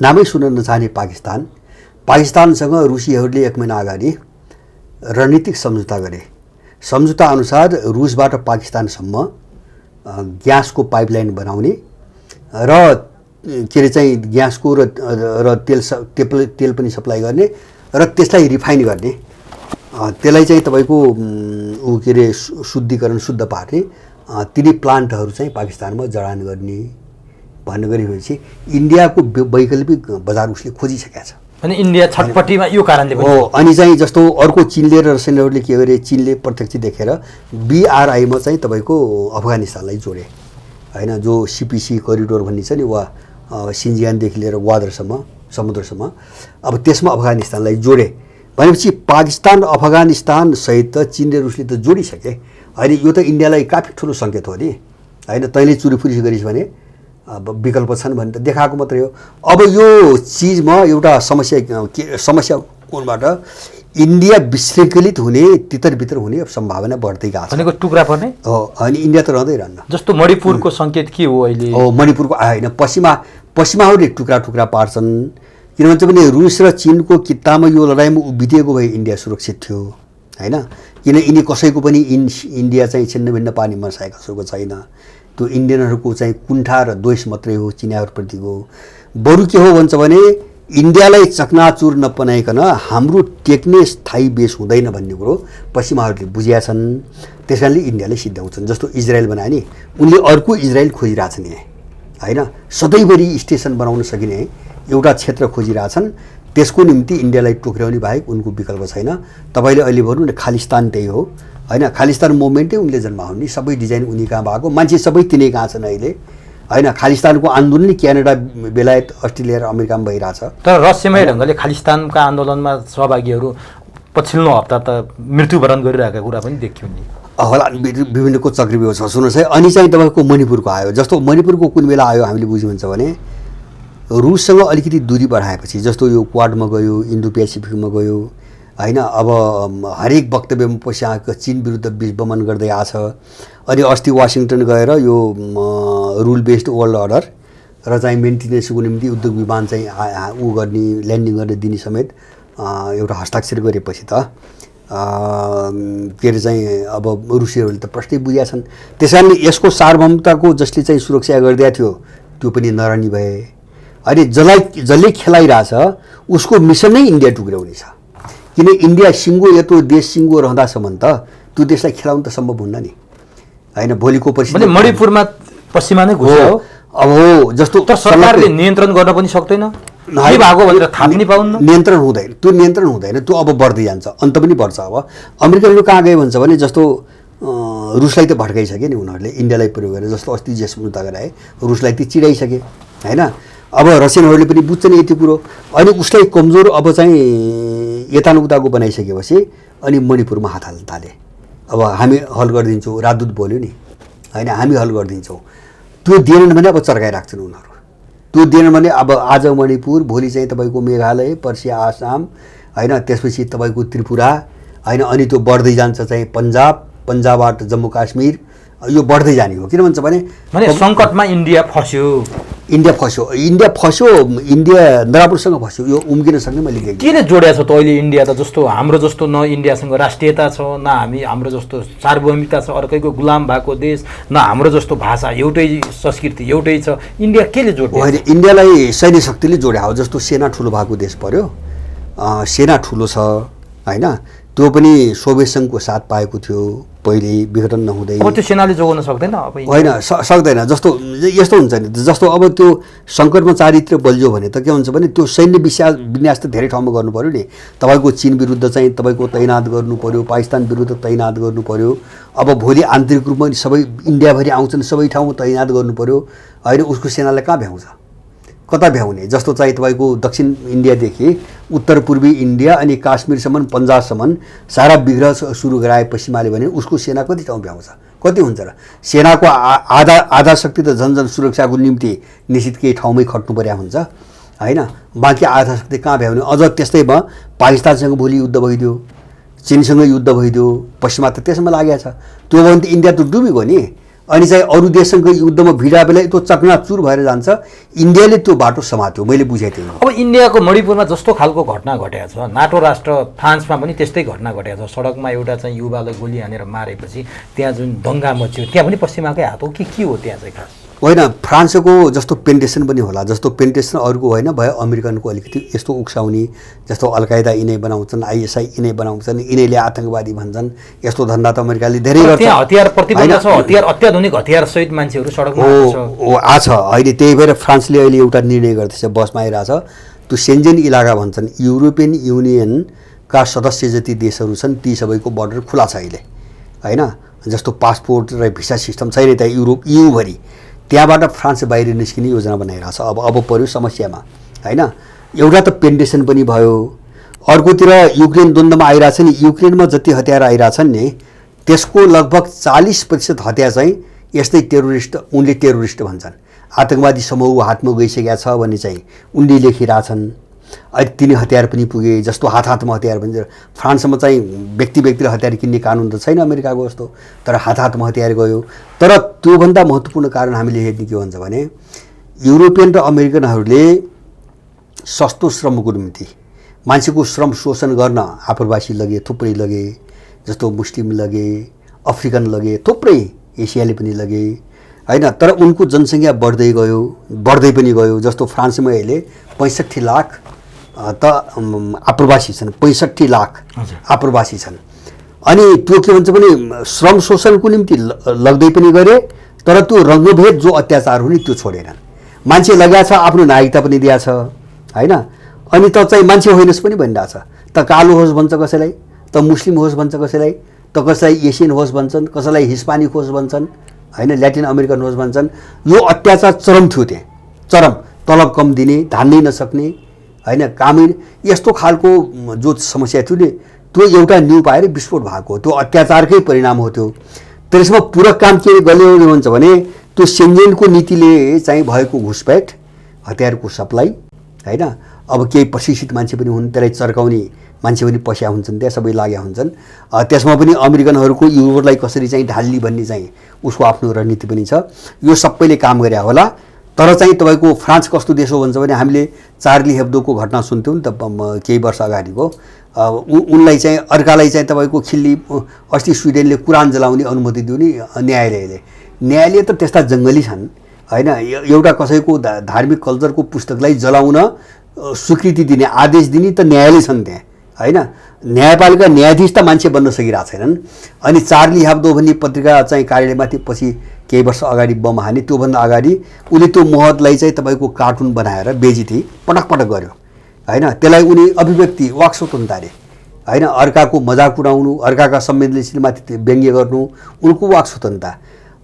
नामै सुन्न नचाहने पाकिस्तानसँग रुसीहरूले 1 महिना अगाडि रणनीतिक सम्झौता गरे। सम्झौता अनुसार रुसबाट पाकिस्तानसम्म ग्यासको पाइपलाइन बनाउने र के अरे चाहिँ ग्यासको र तेल पनि सप्लाई गर्ने र त्यसलाई रिफाइन गर्ने, त्यसलाई चाहिँ तपाईँको ऊ के अरे शुद्धिकरण, शुद्ध पार्ने तिनी प्लान्टहरू चाहिँ पाकिस्तानमा जडान गर्ने भन्ने गरेपछि इन्डियाको वैकल्पिक बजार उसले खोजिसकेको छ। अनि इन्डिया छटपट्टिमा यो कारणले पनि हो। अनि चाहिँ जस्तो अर्को चिनले र रसियाहरूले के गरे, चिनले प्रत्यक्ष देखेर BRI-मा चाहिँ तपाईँको अफगानिस्तानलाई जोडे होइन, जो CPC करिडोर भन्ने छ नि, वा सिन्जियानदेखि लिएर ग्वादरसम्म, समुद्रसम्म, अब त्यसमा अफगानिस्तानलाई जोडे भनेपछि पाकिस्तान अफगानिस्तान सहित त चिन र रुसले त जोडिसके होइन। यो त इन्डियालाई काफी ठुलो सङ्केत हो नि होइन। तैँले चुरीफुरी गरिस् भने अब विकल्प छन् भने त देखाएको मात्रै हो। अब यो चिजमा एउटा समस्या कोनबाट इन्डिया विशृङ्खलित हुने, तितर-बितर हुने सम्भावना बढ्दै गएको छ। भनेको टुक्रा पर्ने हो। अनि इन्डिया त रहँदै रहन्न। जस्तो मणिपुरको सङ्केत के हो अहिले? हो, मणिपुरको होइन, पश्चिमाहरूले टुक्रा टुक्रा पार्छन्। किन भन्छ भने रुस र चिनको कित्तामा यो लडाइँमा उभिदिएको भए इन्डिया सुरक्षित थियो होइन। किन यिनी कसैको पनि इन्डिया चाहिँ छिन्नभिन्न पानीमा कसैको छैन। त्यो इन्डियनहरूको चाहिँ कुण्ठा र द्वेष मात्रै हो चिनियाहरूप्रतिको। बरु के हो भन्छ भने इन्डियालाई चकनाचुर नपनाइकन हाम्रो टेक्ने स्थायी बेस हुँदैन भन्ने कुरो पश्चिमाहरूले बुझिया छन्। त्यस कारणले इन्डियाले सिद्ध्याउँछन्। जस्तो इजरायल बनाए नि, उनले अर्को इजरायल खोजिरहेछन् होइन, सधैँभरि स्टेसन बनाउन सकिने एउटा क्षेत्र खोजिरहेछन्। त्यसको निम्ति इन्डियालाई टोक्र्याउने बाहेक उनको विकल्प छैन। तपाईँले अहिले भन्नु न, खालिस्तान त्यही हो होइन। खालिस्तान मुभमेन्टै उनले जन्माउने, सबै डिजाइन उनी कहाँ भएको, मान्छे सबै तिनै कहाँ छन् अहिले होइन। खालिस्तानको आन्दोलन क्यानाडा, बेलायत, अस्ट्रेलिया र अमेरिकामा भइरहेछ। तर रहस्यमय ढङ्गले खालिस्तानका आन्दोलनमा सहभागीहरू पछिल्लो हप्ता त मृत्युवरण गरिरहेका कुरा पनि देखियो नि। होला, विभिन्नको चक्रव्यूह छ। सुन्नुहोस् है, अनि चाहिँ तपाईँको मणिपुरको आयो। जस्तो मणिपुरको कुन बेला आयो हामीले बुझ्यौँ हुन्छ भने रुससँग अलिकति दूरी बढाएपछि, जस्तो यो क्वाडमा गयो, इन्डो पेसिफिकमा गयो होइन। अब हरेक वक्तव्यमा पछि चीन विरुद्ध विषमन गर्दै आछ। अनि अस्ति वासिङटन गएर यो रुल बेस्ड वर्ल्ड अर्डर र चाहिँ मेन्टेनेन्सको निम्ति उद्योग विमान चाहिँ ऊ गर्ने, ल्यान्डिङ गर्ने दिने समेत एउटा हस्ताक्षर गरेपछि त के अरे चाहिँ अब रुसीहरूले त प्रष्टै बुझेका छन्। त्यस कारणले यसको सार्वभौमताको जसले चाहिँ सुरक्षा गरिदिएको थियो त्यो पनि नरहने भए। अनि जसले खेलाइरहेछ उसको मिसन नै इन्डिया टुक्र्याउने छ। किन इन्डिया सिङ्गो, यत्रो देश सिङ्गो रहँदासम्म त त्यो देशलाई खेलाउनु त सम्भव हुन्न नि होइन। भोलिको परिस्थिति मणिपुरमा पश्चिमा नै घुस्यो अब हो। जस्तो सरकारले नियन्त्रण गर्न पनि सक्दैन, के भएको भनेर थाहा पनि पाउन्न। नियन्त्रण हुँदैन, त्यो नियन्त्रण हुँदैन, त्यो अब बढ्दै जान्छ, अन्त पनि बढ्छ। अब अमेरिकनहरू कहाँ गए भन्छ भने जस्तो रुसलाई त भड्काइसके नि उनीहरूले इन्डियालाई प्रयोग गरेर। जस्तो अस्ति जे सम्झौता गराए रुसलाई त चिडाइसके होइन। अब रसियनहरूले पनि बुझ्छन् यति कुरो। अनि उसलाई कमजोर अब चाहिँ यतानुताको बनाइसकेपछि अनि मणिपुरमा हात हाल्न थाले। अब हामी हल गरिदिन्छौँ, राजदूत बोल्यो नि होइन, हामी हल गरिदिन्छौँ। त्यो दिएनन् भने अब चर्काइराख्छन् उनीहरू। त्यो दिएनन् भने अब आज मणिपुर, भोलि चाहिँ तपाईँको मेघालय, पर्सि आसाम होइन, त्यसपछि तपाईँको त्रिपुरा होइन, अनि त्यो बढ्दै जान्छ चाहिँ पन्जाबबाट जम्मू काश्मीर, यो बढ्दै जाने हो। किन भन्छ भने सङ्कटमा इन्डिया फस्यो। इन्डिया नराम्रोसँग फस्यो, यो उम्किन सक्ने मैले देखेँ। किन जोडिया छ त अहिले इन्डिया त? जस्तो हाम्रो जस्तो न इन्डियासँग राष्ट्रियता छ, न हाम्रो जस्तो सार्वभौमिकता छ, अर्कैको गुलाम भएको देश, न हाम्रो जस्तो भाषा, एउटै संस्कृति एउटै छ। इन्डिया केले जोड्यो? होइन, इन्डियालाई सैन्य शक्तिले जोड्या हो। जस्तो सेना ठुलो भएको देश पर्यो, सेना ठुलो छ होइन, त्यो पनि सोभियत सङ्घको साथ पाएको थियो, पहिले विघटन नहुँदै अब त्यो सेनाले जोगाउन सक्दैन अब होइन सक्दैन। जस्तो यस्तो हुन्छ नि, जस्तो अब त्यो सङ्कटमा चारित्र बल्झ्यो भने त के हुन्छ भने त्यो सैन्य विन्यास त धेरै ठाउँमा गर्नु पऱ्यो नि। तपाईँको चीन विरुद्ध चाहिँ तपाईँको तैनात गर्नु पऱ्यो, पाकिस्तान विरुद्ध तैनात गर्नु पऱ्यो। अब भोलि आन्तरिक रूपमा सबै इन्डियाभरि आउँछन्, सबै ठाउँमा तैनात गर्नु पऱ्यो होइन। उसको सेनालाई कहाँ भ्याउँछ, कता भ्याउने? जस्तो चाहिँ तपाईँको दक्षिण इन्डियादेखि उत्तर पूर्वी इन्डिया अनि काश्मीरसम्म पन्जाबसम्म सारा विग्रह सुरु गराए पश्चिमाले भने उसको सेना कति ठाउँ भ्याउँछ, कति हुन्छ र? सेनाको आधा शक्ति त झन्झन सुरक्षाको निम्ति निश्चित केही ठाउँमै खट्नु पर्या हुन्छ होइन। बाँकी आधा शक्ति कहाँ भ्याउने? अझ त्यस्तैमा पाकिस्तानसँग भोलि युद्ध भइदियो, चीनसँग युद्ध भइदियो, पश्चिमा त त्यसमा लागेको छ। त्यो भने त इन्डिया त डुबेको नि। अनि चाहिँ अरू देशसँग युद्धमा भिडा बेला त्यो चकनाचुर भएर जान्छ। इन्डियाले त्यो बाटो समात्यो, मैले बुझेको थिएँ। अब इन्डियाको मणिपुरमा जस्तो खालको घटना घटेको छ, नाटो राष्ट्र फ्रान्समा पनि त्यस्तै घटना घटेको छ। सडकमा एउटा चाहिँ युवालाई गोली हानेर मारेपछि त्यहाँ जुन दङ्गा मच्यो, त्यहाँ पनि पश्चिमाकै हात हो कि के हो त्यहाँ चाहिँ खास? होइन, फ्रान्सको जस्तो पेन्टेसन पनि होला, जस्तो पेन्टेसन अरूको होइन भयो अमेरिकनको अलिकति यस्तो उक्साउने, जस्तो अलकायदा यिनै बनाउँछन्, आइएसआई यिनै बनाउँछन्, यिनैले आतङ्कवादी भन्छन्। यस्तो धन्दा त अमेरिकाले धेरै गर्छ। त्यहाँ हतियार प्रतिबन्ध छ, हतियार अत्याधुनिक हतियार सहित मान्छेहरू सडकमा आछ अहिले। त्यही भएर फ्रान्सले अहिले एउटा निर्णय गर्दैछ, बसमा आइरहेछ। त्यो सेन्जेन इलाका भन्छन्, युरोपियन युनियनका सदस्य जति देशहरू छन् ती सबैको बर्डर खुला छ अहिले होइन। जस्तो पासपोर्ट र भिसा सिस्टम छैन त्यहाँ युभरि। त्यहाँबाट फ्रान्स बाहिर निस्किने योजना बनाइरहेको छ। अब पर्यो समस्यामा होइन। एउटा त पेन्टेसन पनि भयो, अर्कोतिर युक्रेन द्वन्द्वमा आइरहेछ नि। युक्रेनमा जति हतियार आइरहेछन् नि त्यसको लगभग 40% हतियार चाहिँ यस्तै टेरोरिस्ट, उनले टेरोरिस्ट भन्छन्, आतङ्कवादी समूह हातमा गइसकेका छ भने चाहिँ उनले लेखिरहेछन्। अहिले तिनी हतियार पनि पुगे, जस्तो हातमा हतियार भन्छ। फ्रान्समा चाहिँ व्यक्तिले हतियार किन्ने कानुन त छैन अमेरिकाको जस्तो, तर हातमा हतियार गयो। तर त्योभन्दा महत्त्वपूर्ण कारण हामीले हेर्ने के भन्छ भने युरोपियन र अमेरिकनहरूले सस्तो श्रमको निम्ति मान्छेको श्रम शोषण गर्न आप्रवासी लगे, थुप्रै लगे। जस्तो मुस्लिम लगे, अफ्रिकन लगे, थुप्रै एसियाली पनि लगे होइन। तर उनको जनसङ्ख्या बढ्दै पनि गयो। जस्तो फ्रान्समा अहिले 65 लाख त आप्रवासी छन्, 65 लाख आप्रवासी छन्। अनि त्यो के भन्छ भने श्रम शोषणको निम्ति लग्दै पनि गरे, तर त्यो रङ्गभेद जो अत्याचार हो नि त्यो छोडेनन्। मान्छे लगाएको छ, आफ्नो नागरिकता पनि दिएको छ होइन। अनि त चाहिँ मान्छे होइनस् पनि भनिरहेछ। त कालो होस् भन्छ कसैलाई, त मुस्लिम होस् भन्छ कसैलाई, त कसैलाई एसियन होस् भन्छन्, कसैलाई हिस्पानिक होस् भन्छन् होइन, ल्याटिन अमेरिकन होस् भन्छन्। यो अत्याचार चरम थियो त्यहाँ, चरम। तलब कम दिने, धान्नै नसक्ने होइन, कामै यस्तो खालको जो समस्या थियो नि त्यो एउटा न्यू पाएर विस्फोट भएको हो। त्यो अत्याचारकै परिणाम हो त्यो। त्यसमा पूरक काम के गर्यो भन्छ भने त्यो सेन्जेनको नीतिले चाहिँ भएको घुसपैठ, हतियारको सप्लाई होइन। अब केही प्रशिक्षित मान्छे पनि हुन्, त्यसलाई चर्काउने मान्छे पनि पस्या हुन्छन्, त्यहाँ सबै लागेका हुन्छन्। त्यसमा पनि अमेरिकनहरूको युरोपलाई कसरी चाहिँ ढाल्ने भन्ने चाहिँ उसको आफ्नो रणनीति पनि छ। यो सबैले काम गरे होला। तर चाहिँ तपाईँको फ्रान्स कस्तो देश हो भन्छ भने हामीले चार्ली हेब्दोको घटना सुन्थ्यौँ नि त केही वर्ष अगाडिको। उनलाई चाहिँ अर्कालाई चाहिँ तपाईँको खिल्ली अस्ति स्विडेनले कुरान जलाउने अनुमति दियो नि न्यायालय त त्यस्ता जङ्गली छन् होइन। एउटा कसैको धार्मिक कल्चरको पुस्तकलाई जलाउन स्वीकृति दिने, आदेश दिने त न्यायालय छन् त्यहाँ होइन। न्यायपालिका न्यायाधीश त मान्छे बन्न सकिरहेको छैनन्। अनि चार्ली हेब्दो भन्ने पत्रिका चाहिँ कार्यालयमाथि पछि केही वर्ष अगाडि बम हाने, त्योभन्दा अगाडि उसले त्यो महतलाई चाहिँ तपाईँको कार्टुन बनाएर बेजिती पटक गर्यो होइन। त्यसलाई उनी अभिव्यक्ति, वाक स्वतन्त्रता अरे होइन। अर्काको मजाक उडाउनु, अर्काका संवेदनशीलमाथि व्यङ्ग्य गर्नु उनको वाक स्वतन्त्रता।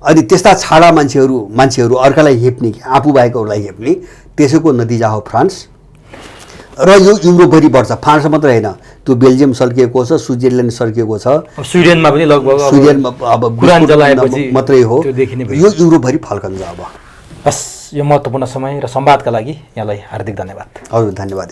अनि त्यस्ता छाडा मान्छेहरू अर्कालाई हेप्ने, आफू बाहेकहरूलाई हेप्ने, त्यसैको नतिजा हो फ्रान्स। र यो युरोपभरि बढ्छ। फ्रान्स मात्र होइन, त्यो बेल्जियम सल्किएको छ, स्विजरल्यान्ड सल्किएको छ, स्विडेनमा पनि लगभग स्विडेनमा अब कुरान जलाएपछि मात्रै हो, यो युरोपभरि फल्कन्छ। अब बस यो महत्त्वपूर्ण समय र संवादका लागि यहाँलाई हार्दिक धन्यवाद। हजुर धन्यवाद।